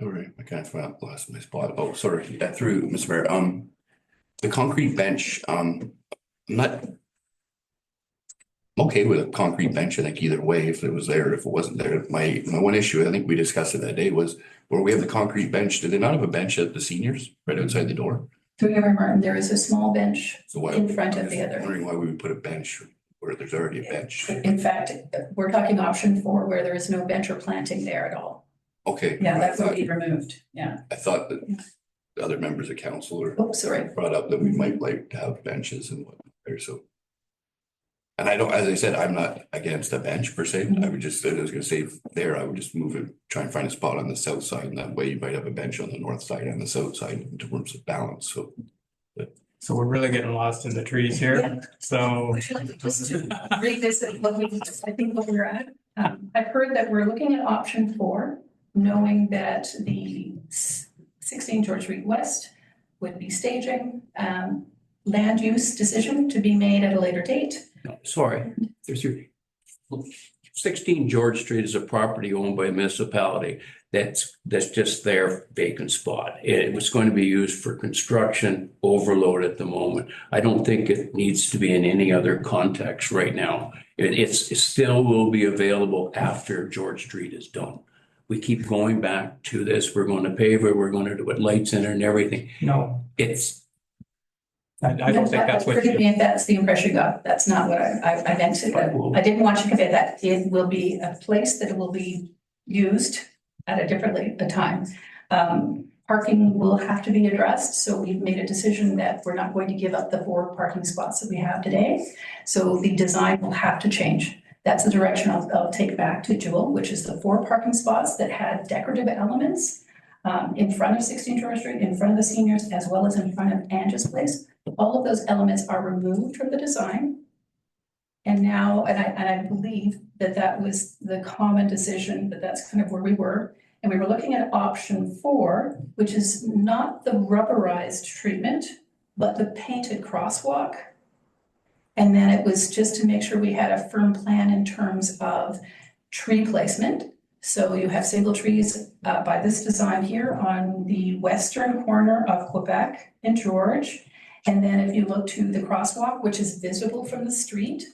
Sorry, I can't find, lost my spot. Oh, sorry, through, Mr. Mayor, the concrete bench, I'm not. I'm okay with a concrete bench, I think either way, if it was there, if it wasn't there. My one issue, I think we discussed it that day, was where we have the concrete bench, did they not have a bench at the seniors right outside the door? Through Mayor Martin, there is a small bench So why? in front of the I'm other. wondering why we would put a bench where there's already a bench. In fact, we're talking option 4 where there is no bench or planting there at all. Okay. Yeah, that would be removed. Yeah. I thought that the other members of council or Oh, sorry. brought up that we might like to have benches and whatnot there, so. And I don't, as I said, I'm not against a bench per se. I would just, I was gonna say there, I would just move it, try and find a spot on the south side, and that way you might have a bench on the north side and the south side in terms of balance, so. So we're really getting lost in the trees here, Yeah. so. Would you like to just revisit what I think what we're at? I've heard that we're looking at option 4, knowing that the 16 George Street West would be staging, land use decision to be made at a later date. No, sorry, there's your 16 George Street is a property owned by a municipality. That's just their vacant spot. It was going to be used for construction overload at the moment. I don't think it needs to be in any other context right now. It still will be available after George Street is done. We keep going back to this. We're going to pave it. We're going to put lights in it and everything. No, It's I don't think that's what. Forgive me if that's the impression you got. That's not what I meant to. I didn't want you to convey that. It will be a place that will be used at a time. Parking will have to be addressed, so we've made a decision that we're not going to give up the 4 parking spots that we have today. So the design will have to change. That's the direction I'll take back to Jewel, which is the 4 parking spots that had decorative elements in front of 16 George Street, in front of the seniors, as well as in front of Angie's place. All of those elements are removed from the design. And now, and I believe that was the common decision, that that's kind of where we were. And we were looking at option 4, which is not the rubberized treatment, but the painted crosswalk. And then it was just to make sure we had a firm plan in terms of tree placement. So you have single trees by this design here on the western corner of Quebec and George. And then if you look to the crosswalk, which is visible from the street,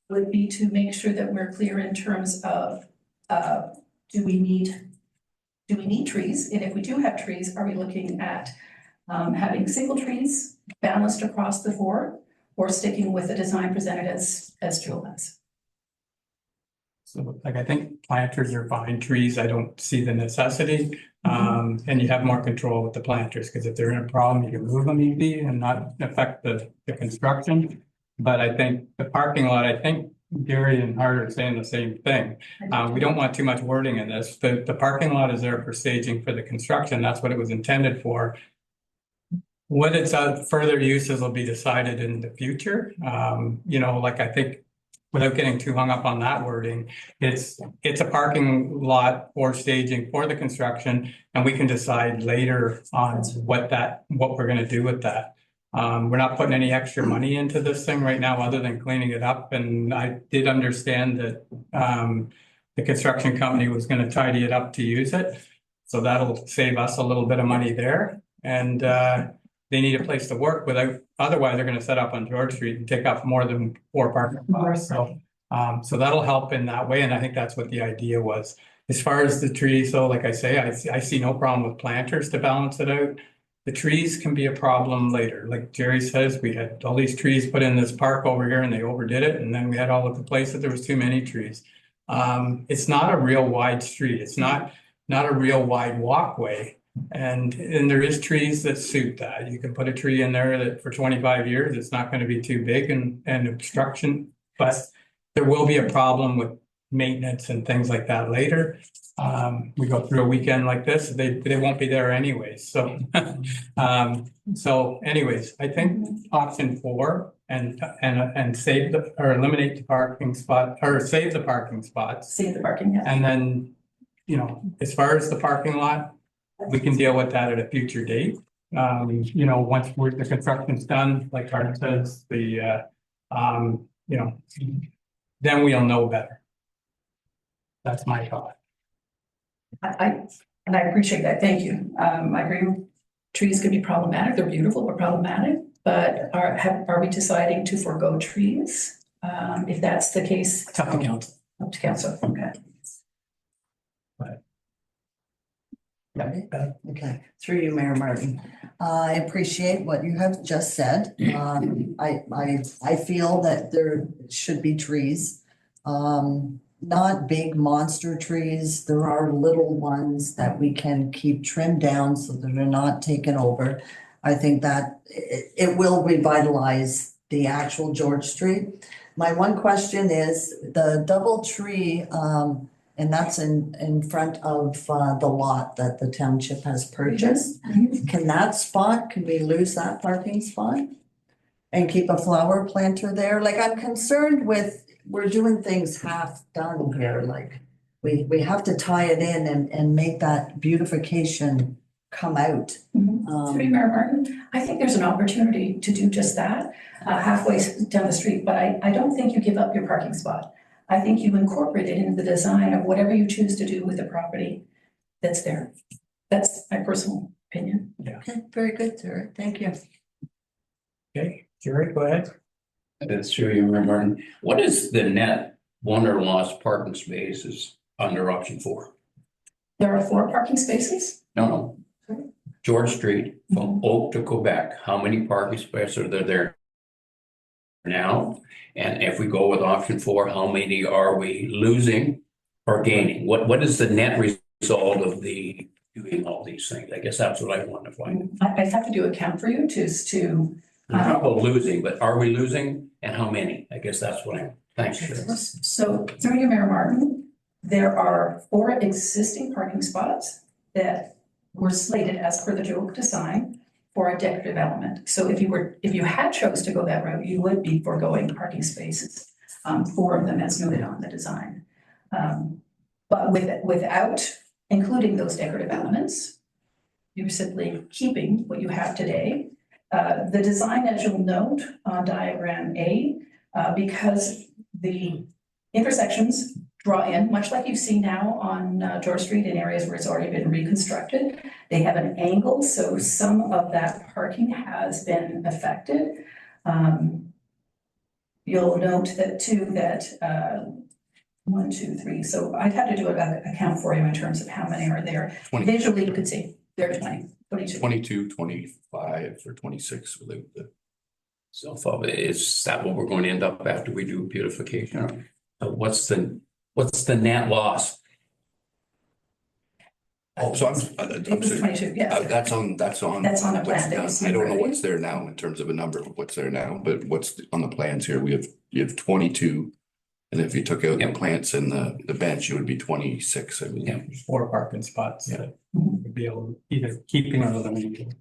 would be to make sure that we're clear in terms of do we need trees? And if we do have trees, are we looking at having single trees balanced across the 4, or sticking with the design presented as Jewel has? So like, I think planters are fine. Trees, I don't see the necessity. And you have more control with the planters, because if they're in a problem, you can move them easy and not affect the construction. But I think the parking lot, I think Gary and Hart are saying the same thing. We don't want too much wording in this. The parking lot is there for staging for the construction. That's what it was intended for. What its further uses will be decided in the future. You know, like, I think, without getting too hung up on that wording, it's a parking lot for staging for the construction, and we can decide later on what we're gonna do with that. We're not putting any extra money into this thing right now, other than cleaning it up, and I did understand that the construction company was gonna tidy it up to use it. So that'll save us a little bit of money there, and they need a place to work otherwise they're gonna set up on George Street and take up more than 4 parking spots. So that'll help in that way, and I think that's what the idea was. As far as the trees, so like I say, I see no problem with planters to balance it out. The trees can be a problem later. Like Jerry says, we had all these trees put in this park over here and they overdid it, and then we had all of the places there was too many trees. It's not a real wide street. It's not a real wide walkway. And there is trees that suit that. You can put a tree in there that for 25 years, it's not going to be too big and obstruction, but there will be a problem with maintenance and things like that later. We go through a weekend like this, they won't be there anyways, so. So anyways, I think option 4 and save or eliminate the parking spot, or save the parking spots. See the parking, yeah. And then, you know, as far as the parking lot, we can deal with that at a future date. You know, once the construction's done, like Art says, you know, then we'll know better. That's my thought. I appreciate that, thank you. I agree, trees can be problematic, they're beautiful, but problematic, but are we deciding to forego trees? If that's the case. It's up to council. Up to council, okay. Okay, through you, Mayor Martin. I appreciate what you have just said. I feel that there should be trees. Not big monster trees. There are little ones that we can keep trimmed down so that they're not taken over. I think that it will revitalize the actual George Street. My one question is the double tree, and that's in front of the lot that the township has purchased. Can we lose that parking spot? And keep a flower planter there? Like, I'm concerned with, we're doing things half done here, like we have to tie it in and make that beautification come out. Through Mayor Martin, I think there's an opportunity to do just that, halfway down the street, but I don't think you give up your parking spot. I think you incorporate it into the design of whatever you choose to do with the property that's there. That's my personal opinion. Yeah. Okay, very good, Sarah. Thank you. Okay, Jerry, go ahead. That's true, you remember, Martin. What is the net won or lost parking spaces under option 4? There are 4 parking spaces. No. George Street from Oak to Quebec, how many parking spaces are there now? And if we go with option 4, how many are we losing or gaining? What is the net result of the doing all these things? I guess that's what I want to find. I'd have to do a count for you to Not about losing, but are we losing and how many? I guess that's what I'm, thanks, Sharon. So through you, Mayor Martin, there are 4 existing parking spots that were slated as per the Jewel design for a decorative element. So if you had chose to go that route, you would be foregoing parking spaces, 4 of them as noted on the design. But without including those decorative elements, you're simply keeping what you have today. The design, as you'll note on diagram A, because the intersections draw in, much like you see now on George Street in areas where it's already been reconstructed, they have an angle, so some of that parking has been affected. You'll note that too, that 1, 2, 3, so I'd have to do a count for you in terms of how many are there. 20. Visually, you could see there are 22. 22, 25, or 26 without the. So is that what we're going to end up after we do beautification? What's the net loss? Oh, so It I'm was sorry. 22, yeah. That's on. That's on the what's plan that you done. see, I don't know right? what's there now in terms of a number of what's there now, but what's on the plans here, you have 22. And if you took out the plants and the bench, it would be 26, I believe. Yeah. 4 parking spots that would be able to either keeping or eliminating.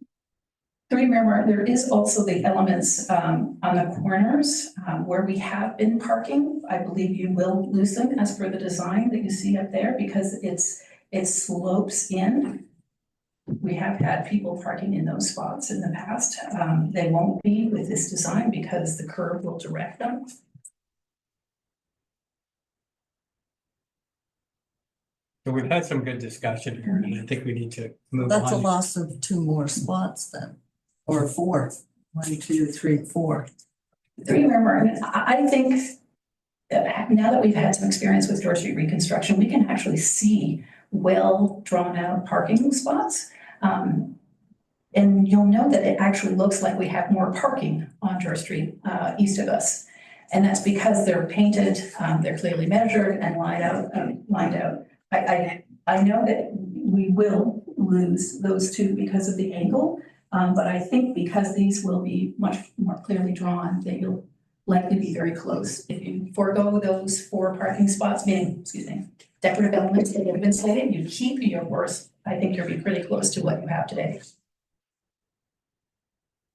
Through Mayor Martin, there is also the elements on the corners where we have been parking. I believe you will lose them as per the design that you see up there because it slopes in. We have had people parking in those spots in the past. They won't be with this design because the curb will direct them. So we've had some good discussion here, and I think we need to move on. That's a loss of 2 more spots then, or 4. 1, 2, 3, 4. Through Mayor Martin, I think that now that we've had some experience with George Street reconstruction, we can actually see well drawn out parking spots. And you'll know that it actually looks like we have more parking on George Street east of us. And that's because they're painted, they're clearly measured and lined out. I know that we will lose those 2 because of the angle, but I think because these will be much more clearly drawn, that likely be very close. If you forego those 4 parking spots, meaning, decorative elements that have been slated, you keep yours, I think you'll be pretty close to what you have today.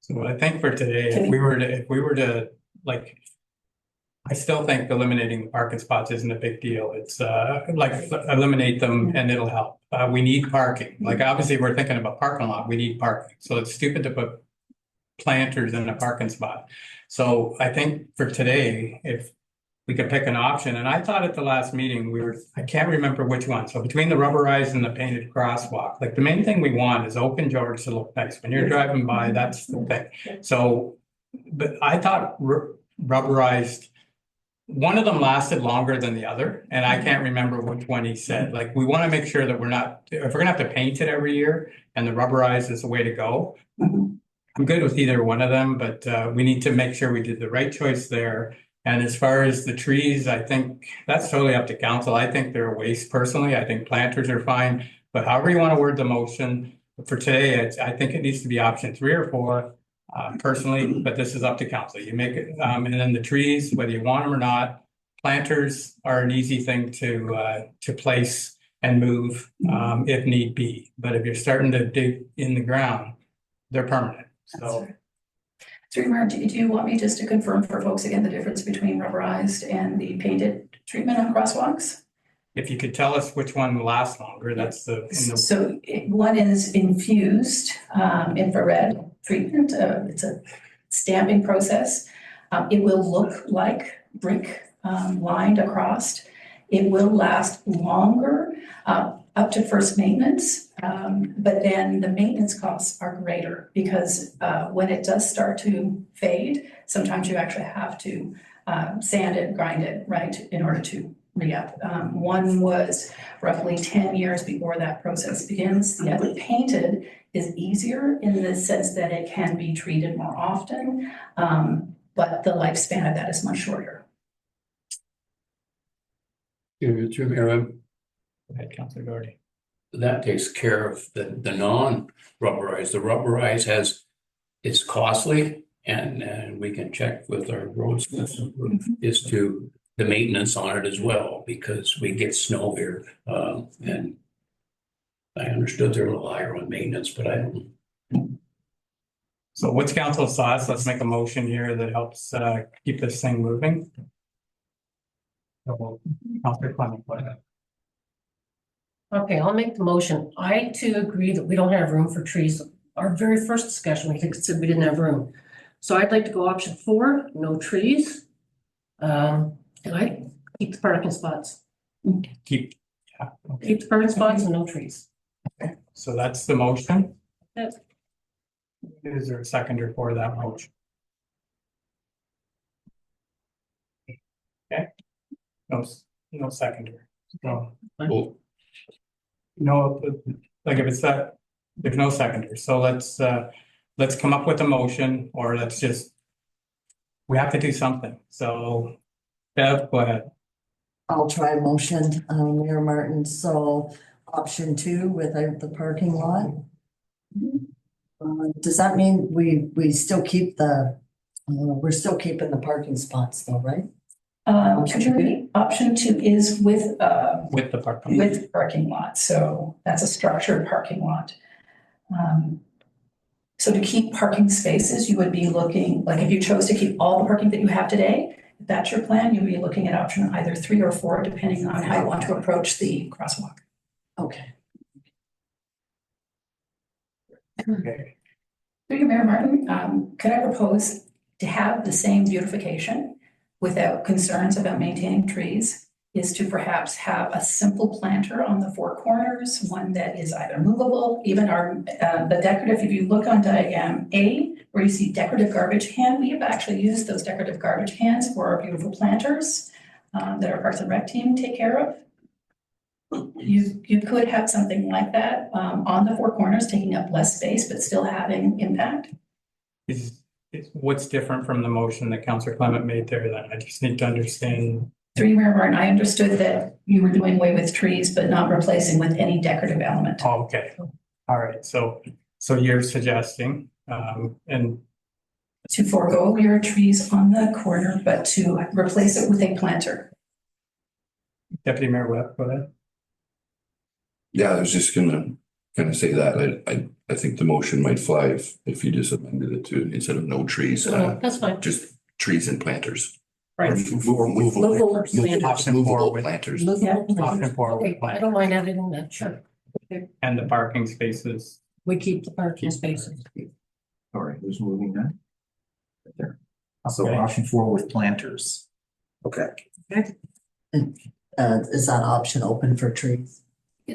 So I think for today, if we were to like, I still think eliminating parking spots isn't a big deal. It's like eliminate them and it'll help. We need parking. Like obviously we're thinking about parking lot, we need parking. So it's stupid to put planters in a parking spot. So I think for today, if we could pick an option, and I thought at the last meeting, I can't remember which one. So between the rubberized and the painted crosswalk, like the main thing we want is open doors to look nice. When you're driving by, that's the thing. So, but I thought rubberized, one of them lasted longer than the other, and I can't remember which one he said. Like, we want to make sure that we're not, if we're gonna have to paint it every year and the rubberized is the way to go. I'm good with either one of them, but we need to make sure we did the right choice there. And as far as the trees, I think that's totally up to council. I think they're a waste personally. I think planters are fine, but however you want to word the motion for today, I think it needs to be option 3 or 4 personally, but this is up to council. You make it, and then the trees, whether you want them or not, planters are an easy thing to place and move if need be. But if you're starting to dig in the ground, they're permanent. So. Through Mayor, do you want me just to confirm for folks again the difference between rubberized and the painted treatment on crosswalks? If you could tell us which one lasts longer, that's So one is infused infrared treatment. It's a stamping process. It will look like brick lined across. It will last longer up to first maintenance, but then the maintenance costs are greater because when it does start to fade, sometimes you actually have to sand it, grind it, right, in order to re-up. One was roughly 10 years before that process begins. The other, painted, is easier in the sense that it can be treated more often, but the lifespan of that is much shorter. Through Mayor, Go ahead, Councilor Doherty. that takes care of the non-rubberized. The rubberized it's costly, and we can check with our roads is to the maintenance on it as well, because we get snow here, and I understood they're a little higher on maintenance, but I don't. So what's council's thoughts? Let's make a motion here that helps keep this thing moving. Councilor Clement, go ahead. Okay, I'll make the motion. I too agree that we don't have room for trees. Our very first discussion, we said we didn't have room. So I'd like to go option 4, no trees. And I keep the parking spots. Keep Keep the parking spots and no trees. Okay, so that's the motion. Yep. Is there a seconder for that motion? Okay. No seconder. No. Well, No, like if it's that, there's no seconder. So let's come up with a motion, or let's just, we have to do something. So Bev, go ahead. I'll try a motion, Mayor Martin. So option 2 without the parking lot. Does that mean we still keep we're still keeping the parking spots though, right? Option 2 is with the parking lot, so that's a structured parking lot. So to keep parking spaces, you would be looking, like if you chose to keep all the parking that you have today, if that's your plan, you'd be looking at option either 3 or 4, depending on how you want to approach the crosswalk. Okay. Okay. Through you, Mayor Martin, could I propose to have the same beautification without concerns about maintaining trees, is to perhaps have a simple planter on the 4 corners, one that is either movable, even the decorative, if you look on diagram A, where you see decorative garbage can, we have actually used those decorative garbage cans for our beautiful planters that our Parks and Rec team take care of. You could have something like that on the 4 corners, taking up less space, but still having impact. What's different from the motion that Councilor Clement made there then? I just need to understand. Through you, Mayor Martin, I understood that you were doing away with trees, but not replacing with any decorative element. Oh, okay. All right. So you're suggesting, and to forego your trees on the corner, but to replace it with a planter. Deputy Mayor Webb, go ahead. Yeah, I was just gonna kind of say that. I think the motion might fly if you just amended it to, instead of no trees, That's fine. just trees and planters. Right. Movable Movable planters. Option four with, planters. Movable option planters. four Okay, with I plant don't mind editing that, sure. and the parking spaces. We keep the parking spaces. All right, who's moving that? Right there. So Okay. option 4 with planters. Okay. Is that option open for trees?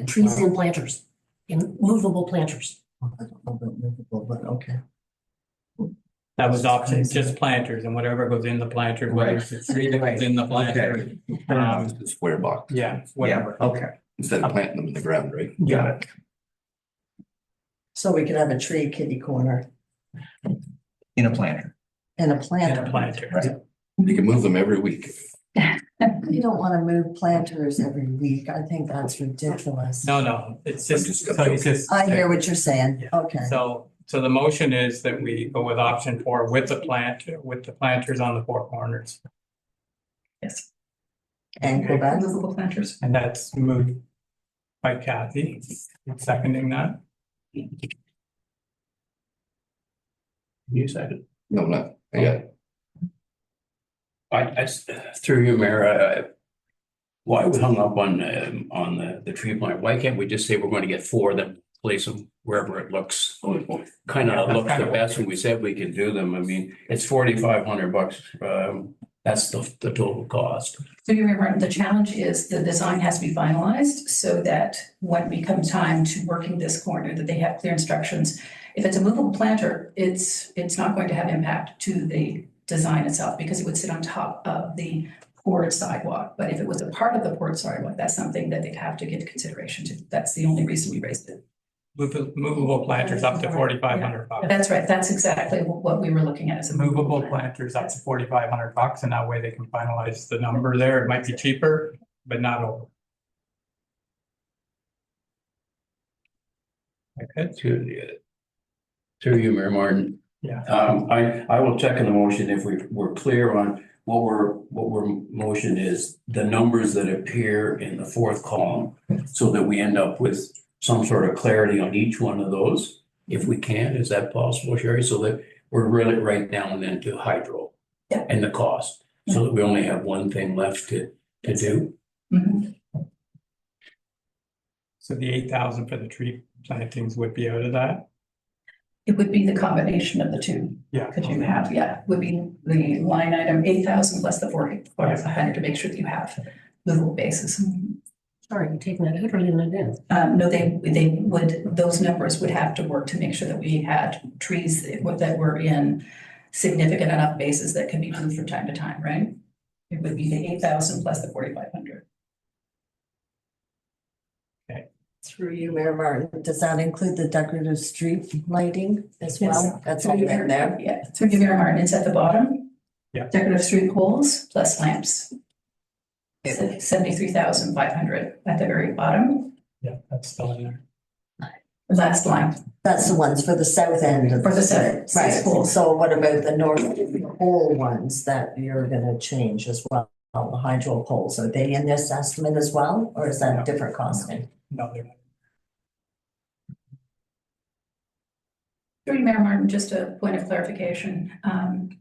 Trees and planters, in movable planters. I don't know about movable, but okay. That was option, just planters and whatever goes in the planter, whether it's a tree that goes in the planter. The square box. Yeah, whatever. Okay, Instead of planting them in the ground, right? got it. So we could have a tree kitty corner In a planter. and a In a planter. planter. You can move them every week. You don't want to move planters every week. I think that's ridiculous. No, it's I'm just, just so it's just. I hear what you're saying. Okay. So the motion is that we go with option 4 with the planters on the 4 corners. Yes. And go back. Movable planters. And that's moved by Kathy, seconding that. You second. No, not, yeah, Through you, Mayor, why we hung up on the tree plant? Why can't we just say we're going to get 4, then place them wherever it looks kind of looks the best, and we said we can do them. I mean, it's $4,500. That's the total cost. So you remember, the challenge is the design has to be finalized so that when we come time to working this corner, that they have clear instructions. If it's a movable planter, it's not going to have impact to the design itself because it would sit on top of the poured sidewalk. But if it was a part of the poured sidewalk, that's something that they'd have to give consideration to. That's the only reason we raised it. Movable planters up to $4,500. That's right. That's exactly what we were looking at as a Movable plant. planters up to $4,500, and that way they can finalize the number there. It might be cheaper, but not over. Okay, Through you, Mayor Martin. yeah. I will check in the motion if we're clear on what we're motion is, the numbers that appear in the 4th column, so that we end up with some sort of clarity on each one of those, if we can. Is that possible, Sherry? So that we're really right down into hydro and the cost, so that we only have one thing left to do. Mhm. So the 8,000 for the tree plantings would be out of that? It would be the combination of the two. Yeah. Because you have, would be the line item 8,000 plus the 4,500 to make sure that you have movable bases. Sorry, you're taking that out or leaving it in? No, they would, those numbers would have to work to make sure that we had trees that were in significant enough bases that can be moved from time to time, right? It would be the 8,000 plus the 4,500. Through you, Mayor Martin, does that include the decorative street lighting as Yes. well? That's all in there. Yeah, through you, Mayor Martin, it's at the bottom. Yeah. Decorative street poles plus lamps. 73,500 at the very bottom, Yeah, that's still in there. last line. That's the ones for the south end of For the the south, Right, six poles. so what about the north pole ones that you're gonna change as well? The hydro poles, are they in this estimate as well, or is that No. a different costing? No, they're not. Through you, Mayor Martin, just a point of clarification.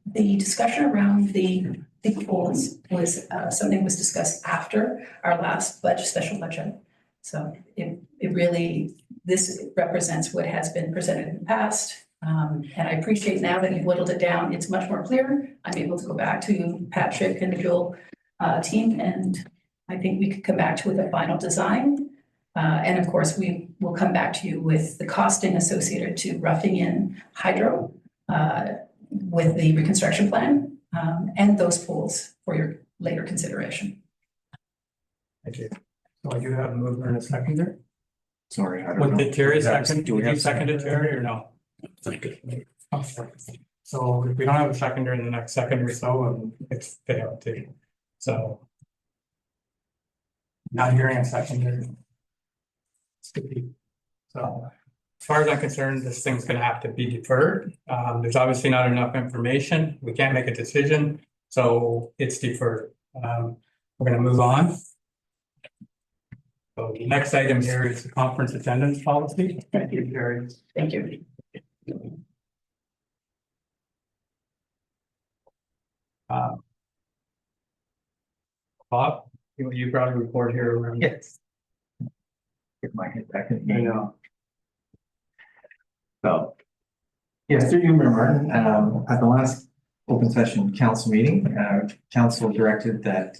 The discussion around the poles was, something was discussed after our last special budget. So it really, this represents what has been presented in the past. And I appreciate now that you've whittled it down, it's much more clear. I'm able to go back to Patrick and the Joel team, and I think we could come back to with a final design. And of course, we will come back to you with the costing associated to roughing in hydro with the reconstruction plan and those poles for your later consideration. Thank you. So I do have a mover and a seconder. Sorry, I don't What know. did Terry second? Do we Did you have second it, Terry, or no? Thank you. Okay. So if we don't have a seconder in the next second or so, it's failed too. So. Not hearing a seconder. So as far as I'm concerned, this thing's gonna have to be deferred. There's obviously not enough information. We can't make a decision, so it's deferred. We're gonna move on. So the next item here is the conference attendance policy. Thank you, Jerry. Thank you. Bob, you brought a report here around. Yes. Get my head back in. I know. So, yes, through you, Mayor Martin, at the last open session council meeting, council directed that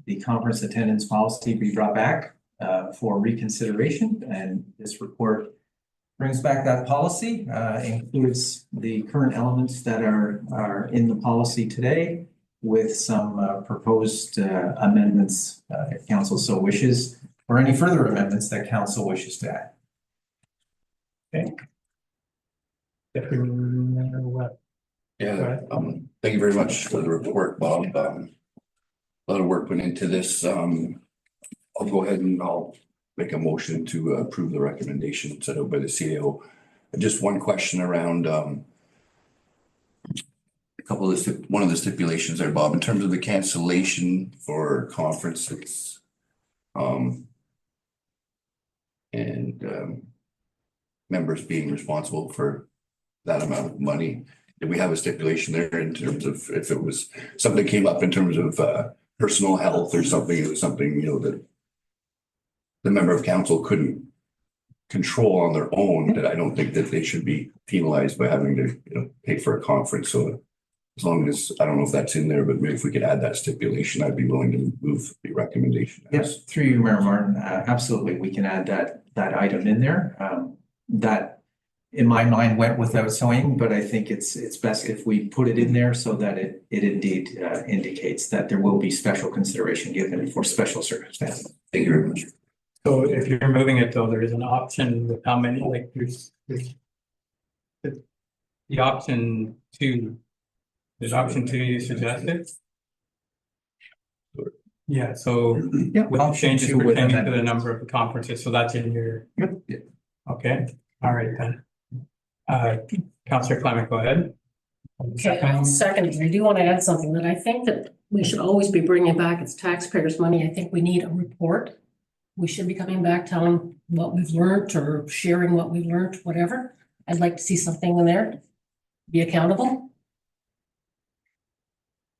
the conference attendance policy be brought back for reconsideration, and this report brings back that policy, includes the current elements that are in the policy today with some proposed amendments, if council so wishes, or any further amendments that council wishes to add. Okay. If we remember what. Yeah, thank you very much for the report, Bob. A lot of work went into this. I'll go ahead and I'll make a motion to approve the recommendation set out by the CAO. Just one question around one of the stipulations there, Bob, in terms of the cancellation for conferences. And members being responsible for that amount of money. Did we have a stipulation there in terms of if it was something came up in terms of personal health or something, it was something, that the member of council couldn't control on their own, that I don't think that they should be penalized by having to, pay for a conference. So as long as, I don't know if that's in there, but maybe if we could add that stipulation, I'd be willing to move the recommendation. Yes, through you, Mayor Martin, absolutely, we can add that item in there. That in my mind went without saying, but I think it's best if we put it in there so that it indeed indicates that there will be special consideration given for special circumstances. Thank you very much. So if you're moving it though, there is an option with how many, like there's the option two. There's option two you suggested? Yeah, so Yeah, with the option changes two with pertaining to the amendments. number of conferences, so that's in your. Yep. Okay, all right then. Councillor Clement, go ahead. Okay, second, I do want to add something that I think that we should always be bringing back. It's taxpayers' money. I think we need a report. We should be coming back telling what we've learned or sharing what we've learned, whatever. I'd like to see something in there. Be accountable.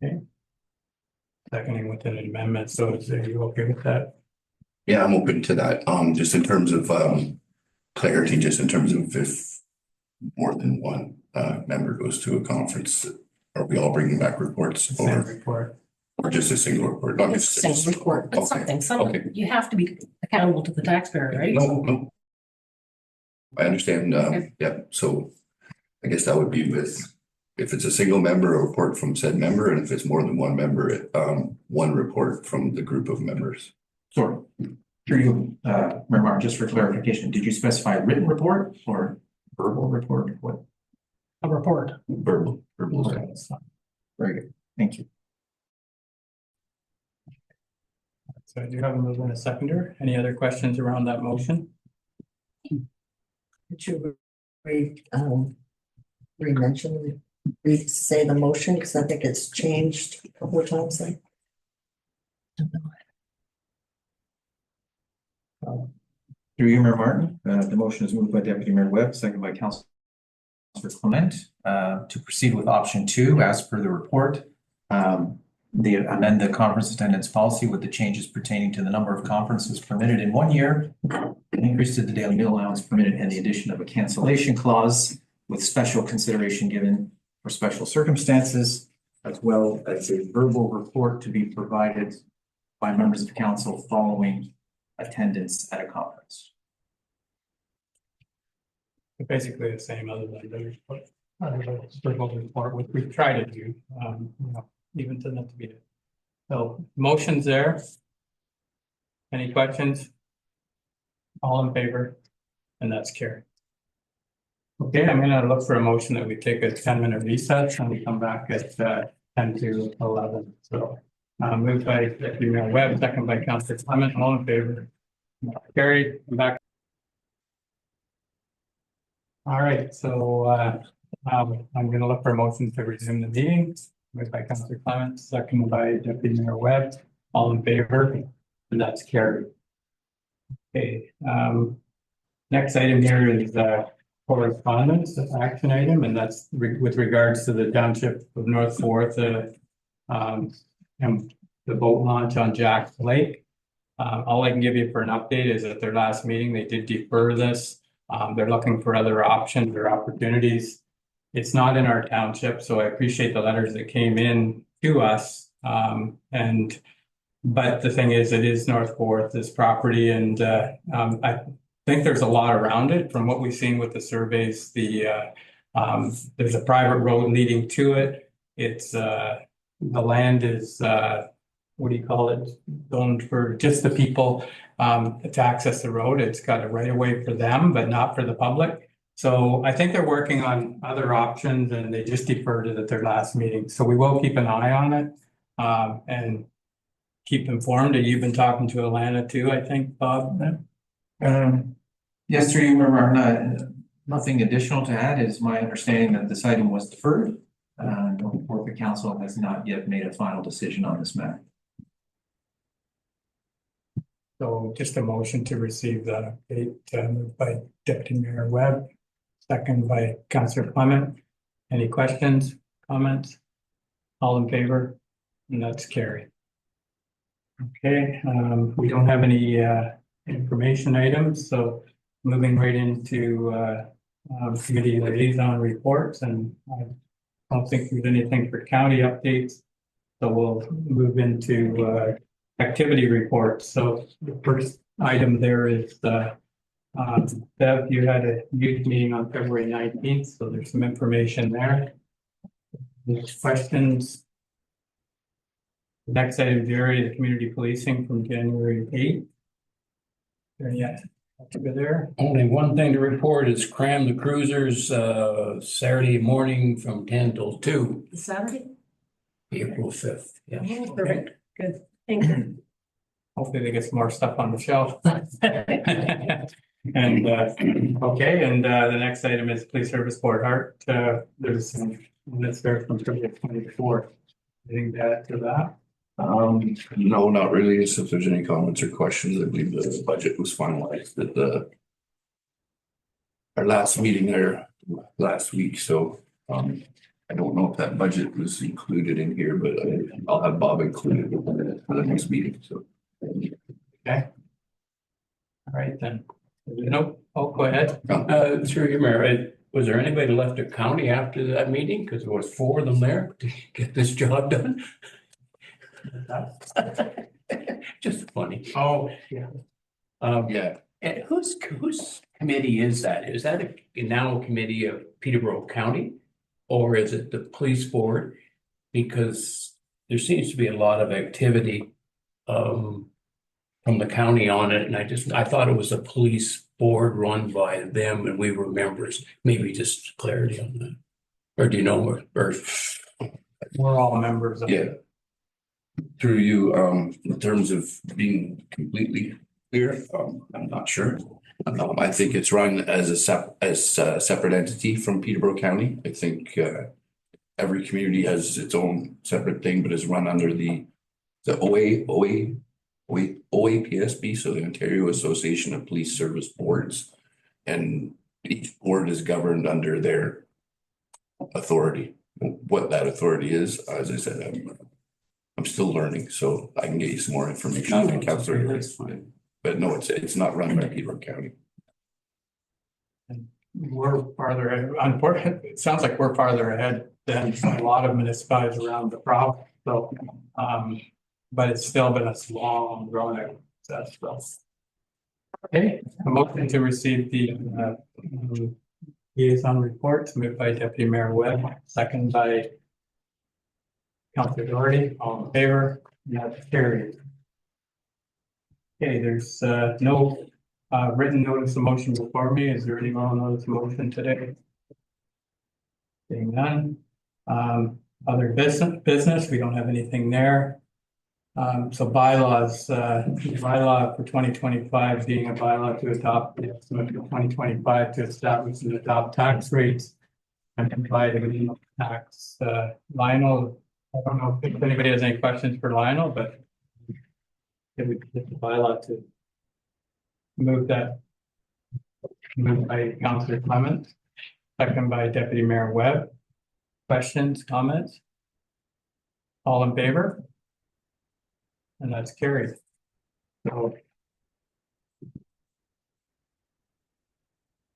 Okay. Seconding with an amendment, so are you okay with that? Yeah, I'm open to that. Just in terms of clarity, just in terms of if more than one member goes to a conference, are we all bringing back reports Same report. or just a single report? Not just Same report, but Okay. something, Okay. you have to be accountable to the taxpayer, right? No. I understand. Okay. Yeah, so I guess that would be with, if it's a single member, a report from said member, and if it's more than one member, one report from the group of members. Sorry. Through you, Mayor Martin, just for clarification, did you specify written report or verbal report? What? A report. Verbal. Okay. Very good. Thank you. So I do have a move and a seconder. Any other questions around that motion? Should we re-mention, re-say the motion, because I think it's changed a couple of times then. Through you, Mayor Martin, the motion is moved by Deputy Mayor Webb, second by Councilor Clement, to proceed with option two as per the report. Amend the conference attendance policy with the changes pertaining to the number of conferences permitted in 1 year, an increase to the daily meal allowance permitted, and the addition of a cancellation clause with special consideration given for special circumstances, as well as a verbal report to be provided by members of council following attendance at a conference. Basically the same other than the verbal report, which we try to do, even to not to be. So motions there. Any questions? All in favor? And that's carried. Okay, I'm gonna look for a motion that we take a 10-minute recess and we come back at 10 to 11. So moved by Deputy Mayor Webb, second by Councilor Clement, all in favor. Carried. I'm back. All right, so I'm gonna look for a motion to resume the meeting. Moved by Councillor Clement, seconded by Deputy Mayor Webb. All in favor? And that's carried. Okay, next item here is correspondence, action item, and that's with regards to the township of North Forth, and the boat launch on Jack Lake. All I can give you for an update is at their last meeting, they did defer this. They're looking for other options or opportunities. It's not in our township, so I appreciate the letters that came in to us. But the thing is, it is North Forth, this property, and I think there's a lot around it from what we've seen with the surveys. There's a private road leading to it. It's the land is what do you call it? Zoned for just the people to access the road. It's got a right of way for them, but not for the public. So I think they're working on other options, and they just deferred it at their last meeting. So we will keep an eye on it and keep informed. You've been talking to Alana too, I think, Bob. Yes, through you, Mayor Martin, nothing additional to add. Is my understanding that this item was deferred. North Forth Council has not yet made a final decision on this matter. So just a motion to receive the update moved by Deputy Mayor Webb, second by Councillor Clement. Any questions, comments? All in favor? And that's carried. Okay, we don't have any information items, so moving right into committee liaison reports, and I don't think there's anything for county updates. So we'll move into activity reports. So the first item there is Bev, you had a youth meeting on February 19th, so there's some information there. Any questions? Next item, Jerry, the community policing from January 8th. Yeah, to go there. Only one thing to report is cram the cruisers Saturday morning from 10 till 2, Saturday? April 5th. Yeah. Perfect, good, thank you. Hopefully they get some more stuff on the shelf. And okay, and the next item is police service board Hart. There's some minutes there from February 24th. Anything to add to that? No, not really. So if there's any comments or questions, I believe the budget was finalized at our last meeting there last week. So I don't know if that budget was included in here, but I'll have Bob included for the next meeting. So Okay. All right then. Nope. Oh, go ahead. Through your mayor, was there anybody left the county after that meeting? Because there was 4 of them there to get this job done. Just funny. Oh, yeah. yeah, And whose committee is that? Is that now a committee of Peterborough County? Or is it the police board? Because there seems to be a lot of activity from the county on it, and I thought it was a police board run by them and we were members. Maybe just clarity on that. Or do you know, or We're all members of yeah. it. Through you, in terms of being completely clear, I'm not sure. I think it's run as a separate entity from Peterborough County. I think every community has its own separate thing, but is run under the OAPSB, so the Ontario Association of Police Service Boards, and each board is governed under their authority. What that authority is, as I said, I'm still learning, so I can get you some more information on Councillor. That's fine. But no, it's not run by Peterborough County. We're farther ahead. Unfortunately, it sounds like we're farther ahead than a lot of municipalities around the province. So, but it's still been a long drawn out process. So. Okay, a motion to receive the liaison reports moved by Deputy Mayor Webb, second by Councillor Doherty. All in favor? That's carried. Okay, there's no written notice of motion before me. Is there any more notice of motion today? Seeing none. Other business, we don't have anything there. So bylaws, bylaw for 2025 being a bylaw to adopt the estimate for 2025 to establish and adopt tax rates and provide a minimum tax. Lionel, I don't know if anybody has any questions for Lionel, but if we get the bylaw to move that. Moved by Councillor Clement, second by Deputy Mayor Webb. Questions, comments? All in favor? And that's carried. So,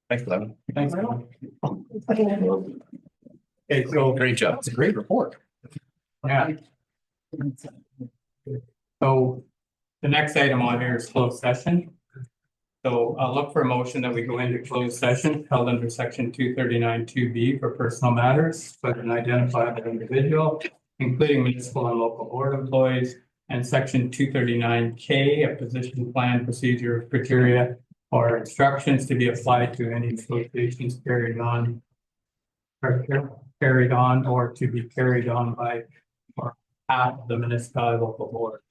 Thanks, Glenn. thanks. Okay, so, Great job. That's a great report. yeah. So the next item on here is closed session. So I'll look for a motion that we go into closed session held under section 239(2)B for personal matters, but an identifiable individual, including municipal and local board employees, and section 239(K), a position plan, procedure, criteria, or instructions to be applied to any negotiations carried on or to be carried on by or at the municipality local board.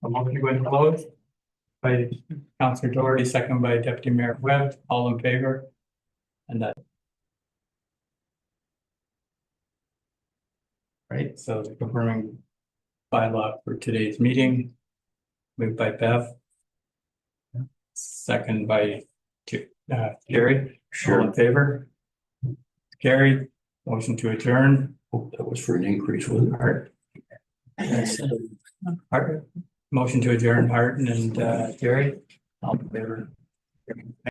A motion to go into closed by Councillor Doherty, second by Deputy Mayor Webb, all in favor? And that. Right, so confirming bylaw for today's meeting. Moved by Bev. Second by Jerry. All in favor? Carried. Motion to adjourn. That was for an increase, wasn't it? Hart. Motion to adjourn, Harton and Jerry. All in favor?